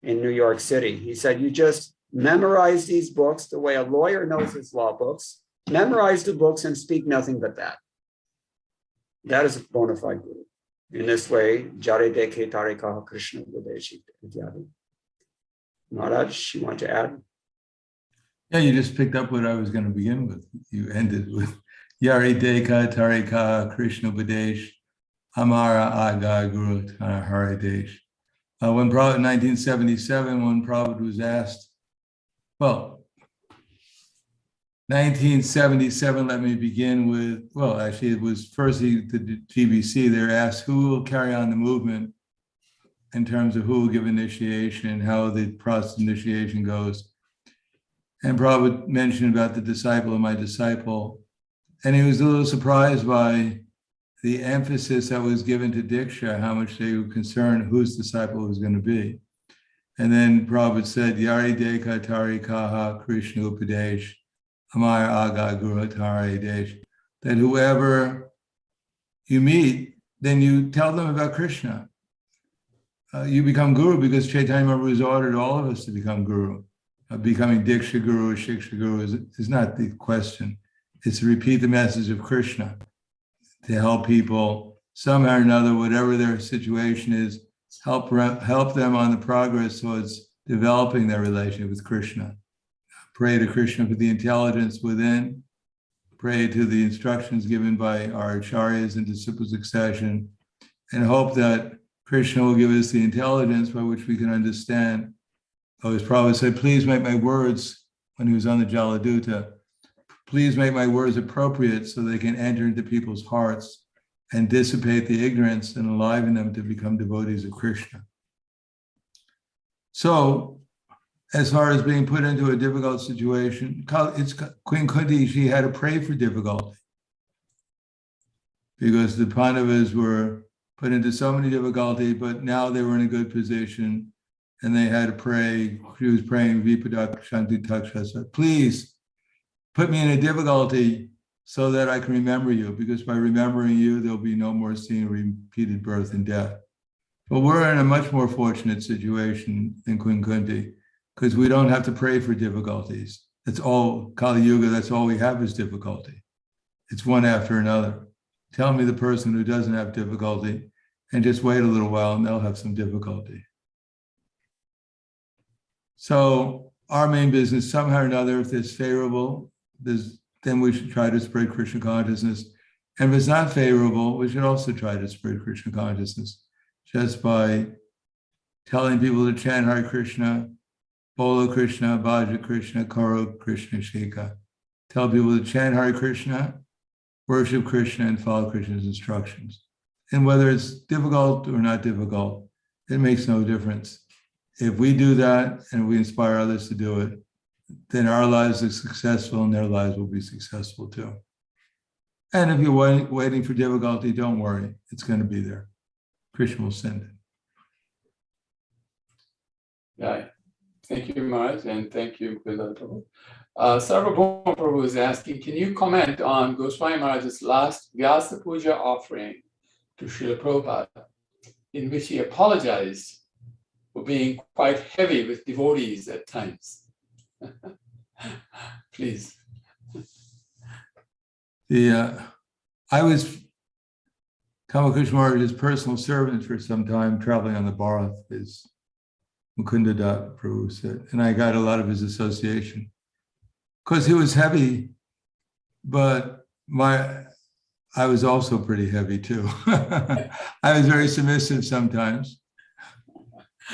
in New York City. He said, you just memorize these books the way a lawyer knows his law books, memorize the books and speak nothing but that. That is a bona fide guru. In this way, Jare Dekhe Tare Kaha Krishna Budeshi Ityadi. Maharaj, you want to add? Yeah, you just picked up what I was going to begin with. You ended with Yare Dekha Tare Kaha Krishna Budesh Amara Aga Guru Hare Desh. When Prabhupada, in 1977, when Prabhupada was asked, 1977, let me begin with, actually it was first the GBC, they were asked who will carry on the movement in terms of who will give initiation, how the process of initiation goes. And Prabhupada mentioned about the disciple of my disciple. And he was a little surprised by the emphasis that was given to Diksha, how much they were concerned whose disciple was going to be. And then Prabhupada said, Yari Dekha Tari Kaha Krishna Upadesh Amar Aga Guru Tare Desh, that whoever you meet, then you tell them about Krishna. You become guru because Chaitanya Mahaprabhu has ordered all of us to become guru. Becoming Diksha Guru or Shiksha Guru is not the question. It's to repeat the message of Krishna, to help people somehow or another, whatever their situation is, help them on the progress towards developing their relationship with Krishna. Pray to Krishna for the intelligence within, pray to the instructions given by our acharyas and disciple succession, and hope that Krishna will give us the intelligence by which we can understand. As Prabhupada said, please make my words, when he was on the Jaladuta, please make my words appropriate so they can enter into people's hearts and dissipate the ignorance and enliven them to become devotees of Krishna. So, as far as being put into a difficult situation, it's Queen Kunti, she had to pray for difficulty because the Pandavas were put into so many difficulty, but now they were in a good position and they had to pray. She was praying, Vipadak Shanti Takshasa, please put me in a difficulty so that I can remember you, because by remembering you, there'll be no more seeing repeated birth and death. But we're in a much more fortunate situation than Queen Kunti, because we don't have to pray for difficulties. That's all, Kali Yuga, that's all we have is difficulty. It's one after another. Tell me the person who doesn't have difficulty, and just wait a little while and they'll have some difficulty. So our main business, somehow or another, if it's favorable, then we should try to spread Krishna consciousness. And if it's not favorable, we should also try to spread Krishna consciousness just by telling people to chant Hare Krishna, Bolo Krishna, Bhaja Krishna, Karo Krishna, Shika. Tell people to chant Hare Krishna, worship Krishna, and follow Krishna's instructions. And whether it's difficult or not difficult, it makes no difference. If we do that and we inspire others to do it, then our lives are successful and their lives will be successful too. And if you're waiting for difficulty, don't worry, it's going to be there. Krishna will send it. Yeah. Thank you, Maharaj, and thank you, Prabhu. Sarvabhauma Prabhu is asking, can you comment on Goswami Maharaj's last Vyasa Puja offering to Srila Prabhupada, in which he apologized for being quite heavy with devotees at times? Please. I was Kamakrishna Maharaj's personal servant for some time, traveling on the Bharat, as Mukunda Prabhu said, and I got a lot of his association. Because he was heavy, but I was also pretty heavy too. I was very submissive sometimes.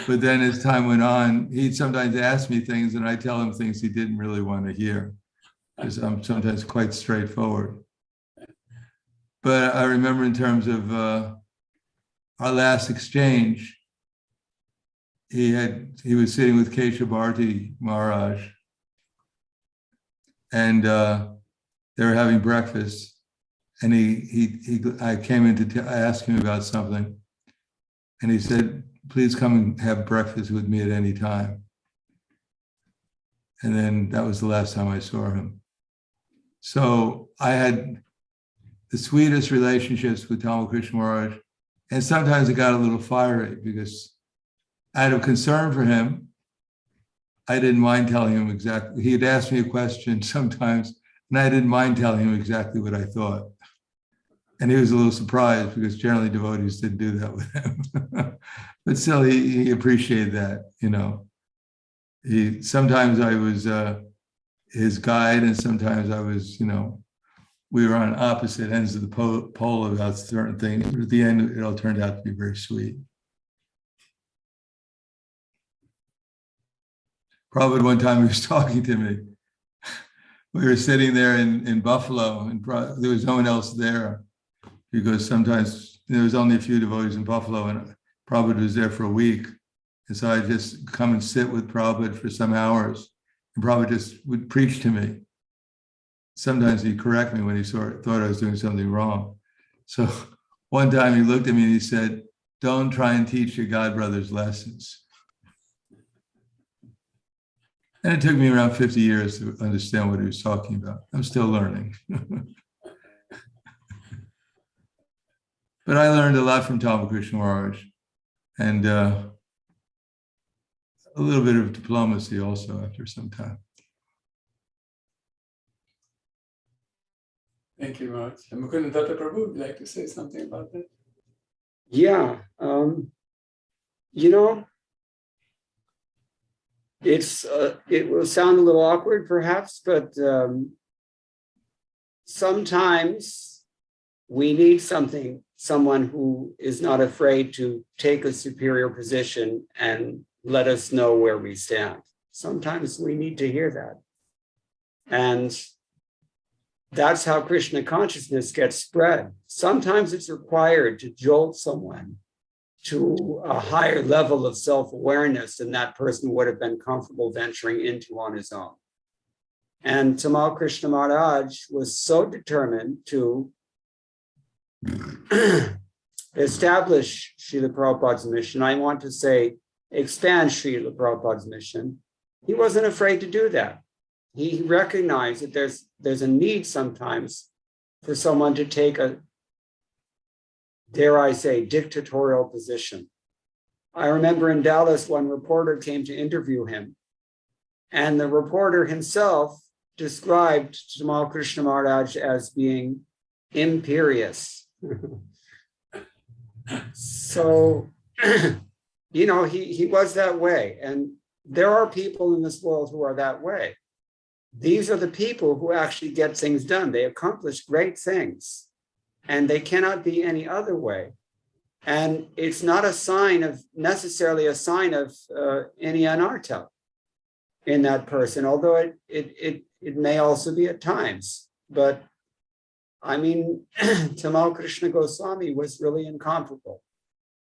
But then as time went on, he'd sometimes ask me things and I'd tell him things he didn't really want to hear, because I'm sometimes quite straightforward. But I remember in terms of our last exchange, he was sitting with Keshavarti Maharaj, and they were having breakfast, and I came in to ask him about something, and he said, please come and have breakfast with me at any time. And then that was the last time I saw him. So I had the sweetest relationships with Krishna Maharaj, and sometimes it got a little fiery because out of concern for him, I didn't mind telling him exactly. He'd ask me a question sometimes, and I didn't mind telling him exactly what I thought. And he was a little surprised because generally devotees didn't do that with him. But still, he appreciated that, you know. Sometimes I was his guide, and sometimes I was, you know, we were on opposite ends of the pole about certain things. But at the end, it all turned out to be very sweet. Prabhupada, one time he was talking to me. We were sitting there in Buffalo, and there was no one else there, because sometimes there was only a few devotees in Buffalo, and Prabhupada was there for a week. And so I'd just come and sit with Prabhupada for some hours, and Prabhupada just would preach to me. Sometimes he'd correct me when he thought I was doing something wrong. So one time he looked at me and he said, don't try and teach your God brothers lessons. And it took me around 50 years to understand what he was talking about. I'm still learning. But I learned a lot from Krishna Maharaj, and a little bit of diplomacy also after some time. Thank you, Maharaj. Mukunda Prabhu, would you like to say something about that? Yeah, you know, it will sound a little awkward perhaps, but sometimes we need someone who is not afraid to take a superior position and let us know where we stand. Sometimes we need to hear that. And that's how Krishna consciousness gets spread. Sometimes it's required to jolt someone to a higher level of self-awareness than that person would have been comfortable venturing into on his own. And Tamal Krishna Maharaj was so determined to establish Srila Prabhupada's mission. I want to say expand Srila Prabhupada's mission. He wasn't afraid to do that. He recognized that there's a need sometimes for someone to take a, dare I say, dictatorial position. I remember in Dallas, one reporter came to interview him, and the reporter himself described Tamal Krishna Maharaj as being imperious. So, you know, he was that way. And there are people in this world who are that way. These are the people who actually get things done. They accomplish great things, and they cannot be any other way. And it's not a sign of, necessarily a sign of any anartha in that person, although it may also be at times. But I mean, Tamal Krishna Goswami was really incomparable.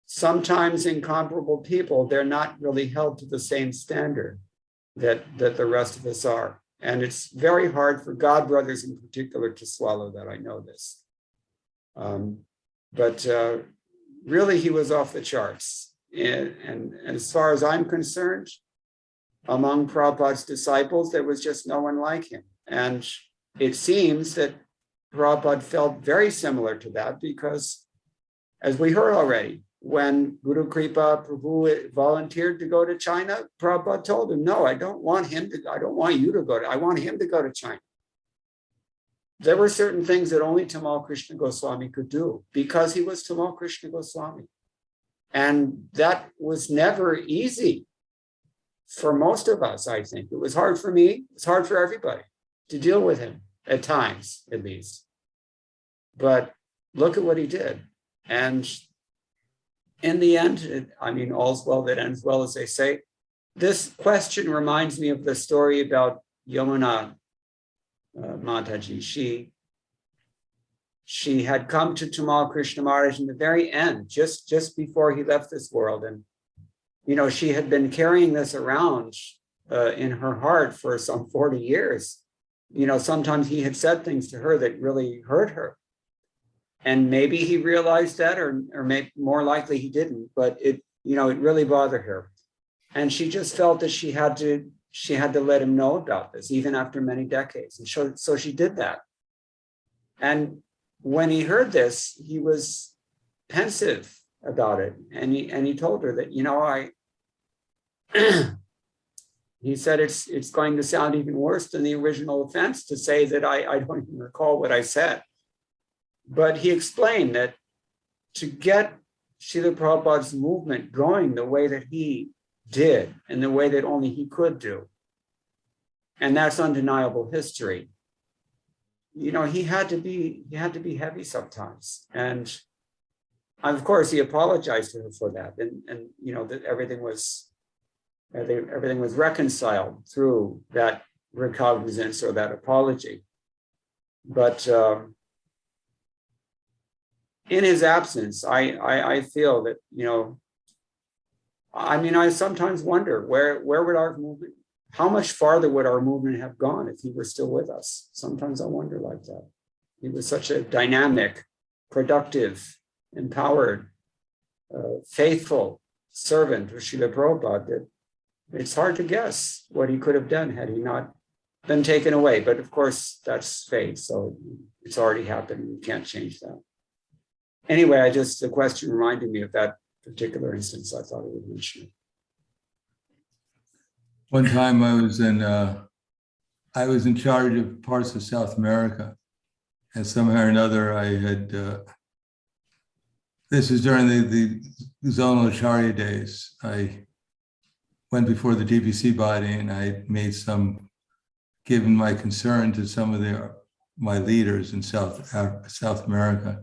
Sometimes incomparable people, they're not really held to the same standard that the rest of us are. And it's very hard for God brothers in particular to swallow that, I know this. But really, he was off the charts. And as far as I'm concerned, among Prabhupada's disciples, there was just no one like him. And it seems that Prabhupada felt very similar to that because, as we heard already, when Guru Kripa Prabhu volunteered to go to China, Prabhupada told him, no, I don't want you to go. I want him to go to China. There were certain things that only Tamal Krishna Goswami could do because he was Tamal Krishna Goswami. And that was never easy for most of us, I think. It was hard for me. It's hard for everybody to deal with him, at times, at least. But look at what he did. And in the end, all's well that ends well, as they say. This question reminds me of the story about Yamuna Mataji. She had come to Tamal Krishna Maharaj in the very end, just before he left this world. And, you know, she had been carrying this around in her heart for some 40 years. You know, sometimes he had said things to her that really hurt her. And maybe he realized that, or maybe more likely he didn't, but it really bothered her. And she just felt that she had to let him know about this, even after many decades. And so she did that. And when he heard this, he was pensive about it. And he told her that, you know, he said, it's going to sound even worse than the original offense to say that I don't even recall what I said. But he explained that to get Srila Prabhupada's movement going the way that he did, and the way that only he could do, and that's undeniable history, you know, he had to be heavy sometimes. And of course, he apologized to her for that. And you know, that everything was reconciled through that recognizance or that apology. But in his absence, I feel that, you know, I sometimes wonder where would our movement, how much farther would our movement have gone if he were still with us? Sometimes I wonder like that. He was such a dynamic, productive, empowered, faithful servant of Srila Prabhupada that it's hard to guess what he could have done had he not been taken away. But of course, that's fate. So it's already happened. We can't change that. Anyway, the question reminded me of that particular instance. I thought I would mention it. One time I was in charge of parts of South America, and somehow or another I had, this is during the zonal acharya days. I went before the DPC body and I made given my concern to some of my leaders in South America.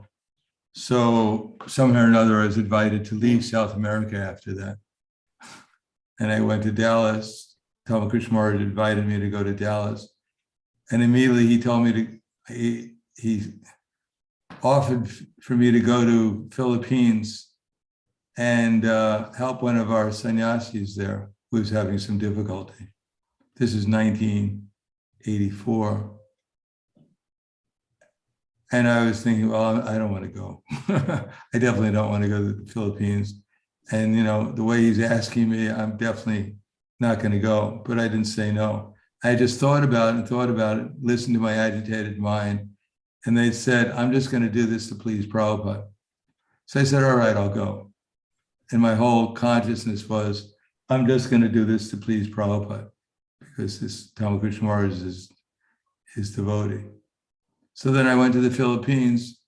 So somehow or another, I was invited to leave South America after that. And I went to Dallas. Tamal Krishna Maharaj invited me to go to Dallas. And immediately he told me he offered for me to go to Philippines and help one of our sannyasis there who was having some difficulty. This is 1984. And I was thinking, well, I don't want to go. I definitely don't want to go to the Philippines. And, you know, the way he's asking me, I'm definitely not going to go. But I didn't say no. I just thought about it, listened to my agitated mind. And they said, I'm just going to do this to please Prabhupada. So I said, all right, I'll go. And my whole consciousness was, I'm just going to do this to please Prabhupada, because this Ramakrishna Maharaj is his devotee. So then I went to the Philippines,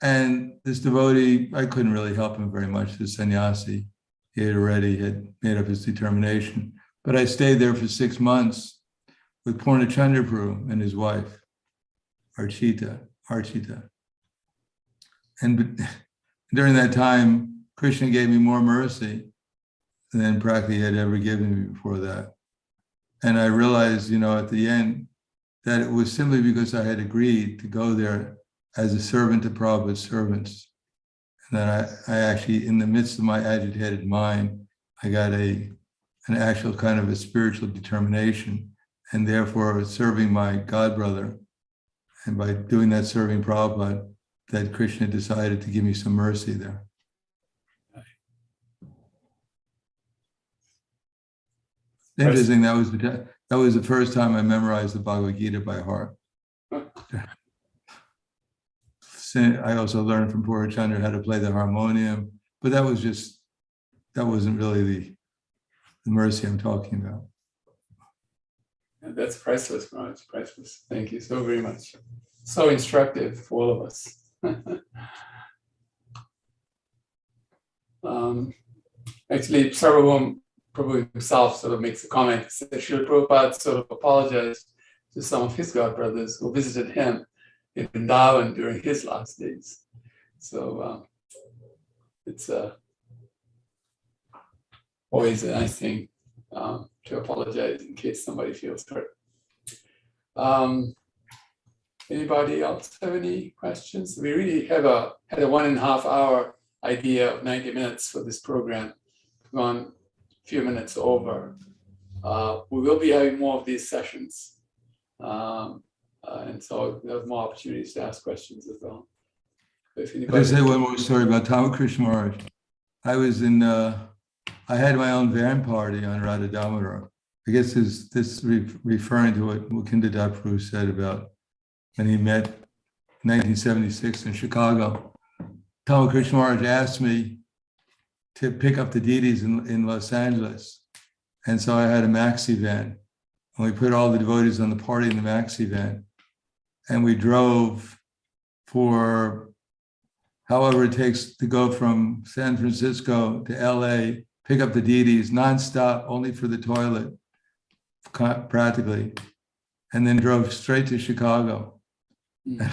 and this devotee, I couldn't really help him very much, the sannyasi. He had made up his determination. But I stayed there for 6 months with Purnachandra Prabhu and his wife, Archita. And during that time, Krishna gave me more mercy than practically he had ever given me before that. And I realized, at the end, that it was simply because I had agreed to go there as a servant to Prabhupada's servants. And that I actually, in the midst of my agitated mind, I got an actual kind of a spiritual determination, and therefore serving my godbrother. And by doing that, serving Prabhupada, that Krishna decided to give me some mercy there. Interesting. That was the first time I memorized the Bhagavad Gita by heart. I also learned from Purnachandra how to play the harmonium, but that wasn't really the mercy I'm talking about. That's priceless, Maharaj, priceless. Thank you so very much. So instructive for all of us. Actually, Sarvabhaum Prabhu himself sort of makes a comment. He said Srila Prabhupada sort of apologized to some of his godbrothers who visited him in Vrindavan during his last days. So it's always a nice thing to apologize in case somebody feels hurt. Anybody else have any questions? We really had a 1.5 hour idea of 90 minutes for this program. We've gone a few minutes over. We will be having more of these sessions. And so we have more opportunities to ask questions as well. I'll say one more story about Ramakrishna Maharaj. I had my own van party on Radha Damodar. I guess this referring to what Mukunda Prabhu said about when he met in 1976 in Chicago. Ramakrishna Maharaj asked me to pick up the deities in Los Angeles. And so I had a maxi van. And we put all the devotees on the party in the maxi van. And we drove for however it takes to go from San Francisco to LA, pick up the deities nonstop, only for the toilet, practically, and then drove straight to Chicago. When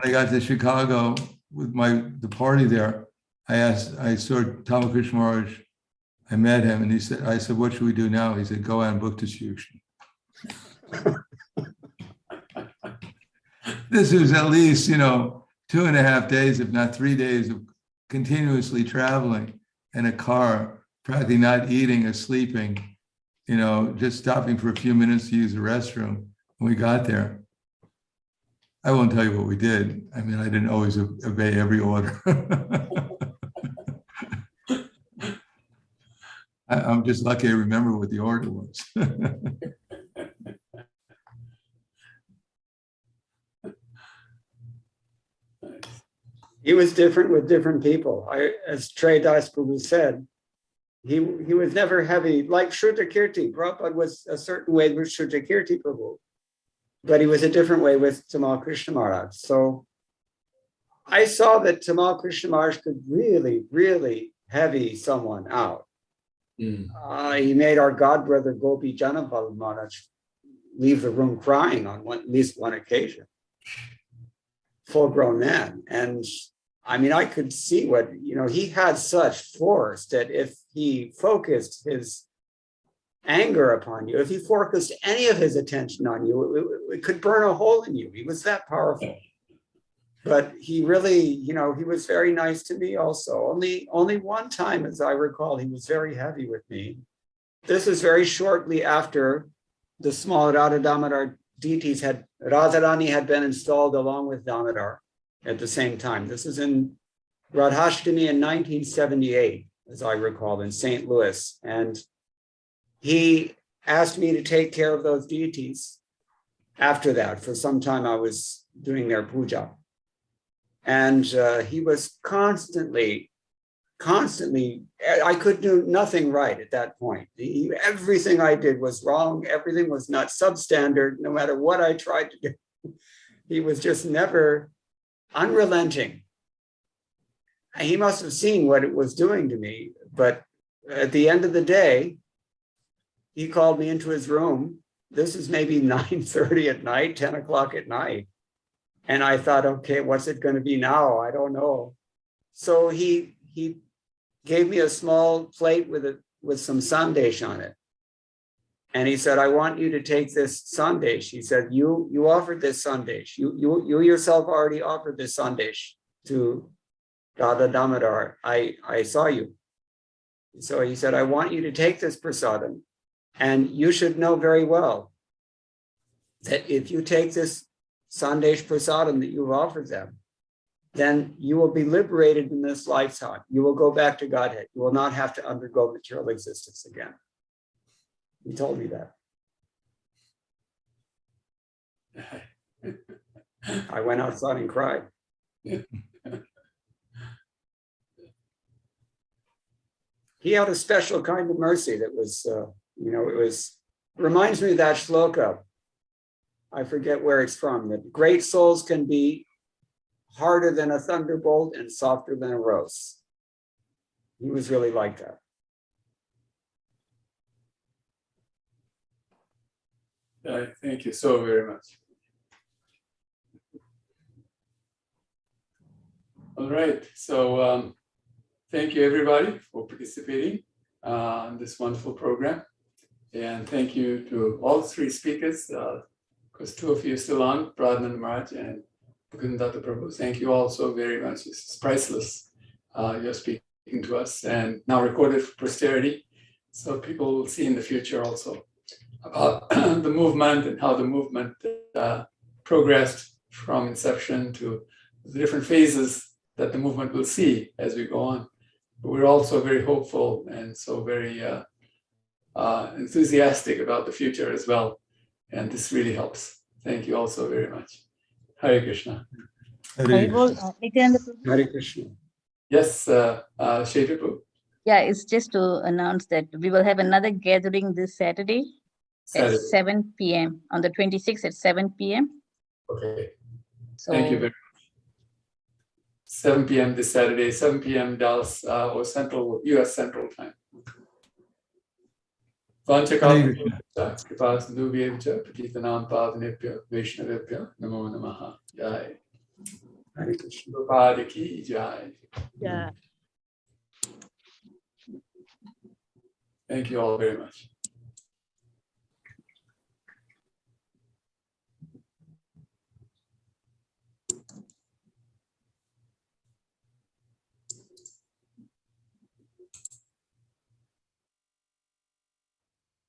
I got to Chicago with the party there, I saw Ramakrishna Maharaj. I met him, and I said, what should we do now? He said, go out and book distribution. This was at least, 2.5 days, if not 3 days of continuously traveling in a car, practically not eating or sleeping, just stopping for a few minutes to use the restroom when we got there. I won't tell you what we did. I mean, I didn't always obey every order. I'm just lucky I remember what the order was. He was different with different people. As Trey Das Prabhu said, he was never heavy, like Shruta Kirti. Prabhupada was a certain way with Shruta Kirti Prabhu, but he was a different way with Tamal Krishna Maharaj. So I saw that Tamal Krishna Maharaj could really, really heavy someone out. He made our godbrother Gopi Janapal Maharaj leave the room crying on at least one occasion. Full-grown man. And I mean, I could see he had such force that if he focused his anger upon you, if he focused any of his attention on you, it could burn a hole in you. He was that powerful. But he really, he was very nice to me also. Only one time, as I recall, he was very heavy with me. This is very shortly after the small Radha Damodar deities Radharani had been installed along with Damodar at the same time. This is in Radhashtami in 1978, as I recall, in St. Louis. And he asked me to take care of those deities. After that, for some time, I was doing their puja. And he was constantly, I could do nothing right at that point. Everything I did was wrong. Everything was not substandard, no matter what I tried to do. He was just never unrelenting. He must have seen what it was doing to me. But at the end of the day, he called me into his room. This is maybe 9:30 at night, 10 o'clock at night. And I thought, okay, what's it going to be now? I don't know. So he gave me a small plate with some sandesh on it. And he said, I want you to take this sandesh. He said, you offered this sandesh. You yourself already offered this sandesh to Radha Damodar. I saw you. So he said, I want you to take this prasadam. And you should know very well that if you take this sandesh prasadam that you've offered them, then you will be liberated in this lifetime. You will go back to Godhead. You will not have to undergo material existence again. He told me that. I went outside and cried. He had a special kind of mercy that was, reminds me of that shloka. I forget where it's from, that great souls can be harder than a thunderbolt and softer than a rose. He was really like that. Thank you so very much. All right, so thank you everybody for participating in this wonderful program. And thank you to all three speakers, because two of you are still on, Prahlad and Maharaj and Mukunda Prabhu. Thank you all so very much. It's priceless. You're speaking to us and now recorded for posterity. So people will see in the future also about the movement and how the movement progressed from inception to the different phases that the movement will see as we go on. But we're also very hopeful and so very enthusiastic about the future as well. And this really helps. Thank you all so very much. Hare Krishna. Hare Krishna. Yes, Shaivipu. Yeah, it's just to announce that we will have another gathering this Saturday. At 7 p.m. on the 26th at 7 p.m. Okay. So, thank you very much. 7 p.m. this Saturday, 7 p.m. Dallas or Central, U.S. Central Time. Namo Namaha. Jai. Hare Krishna. Prabhupada ki jai. yeah. Thank you all very much.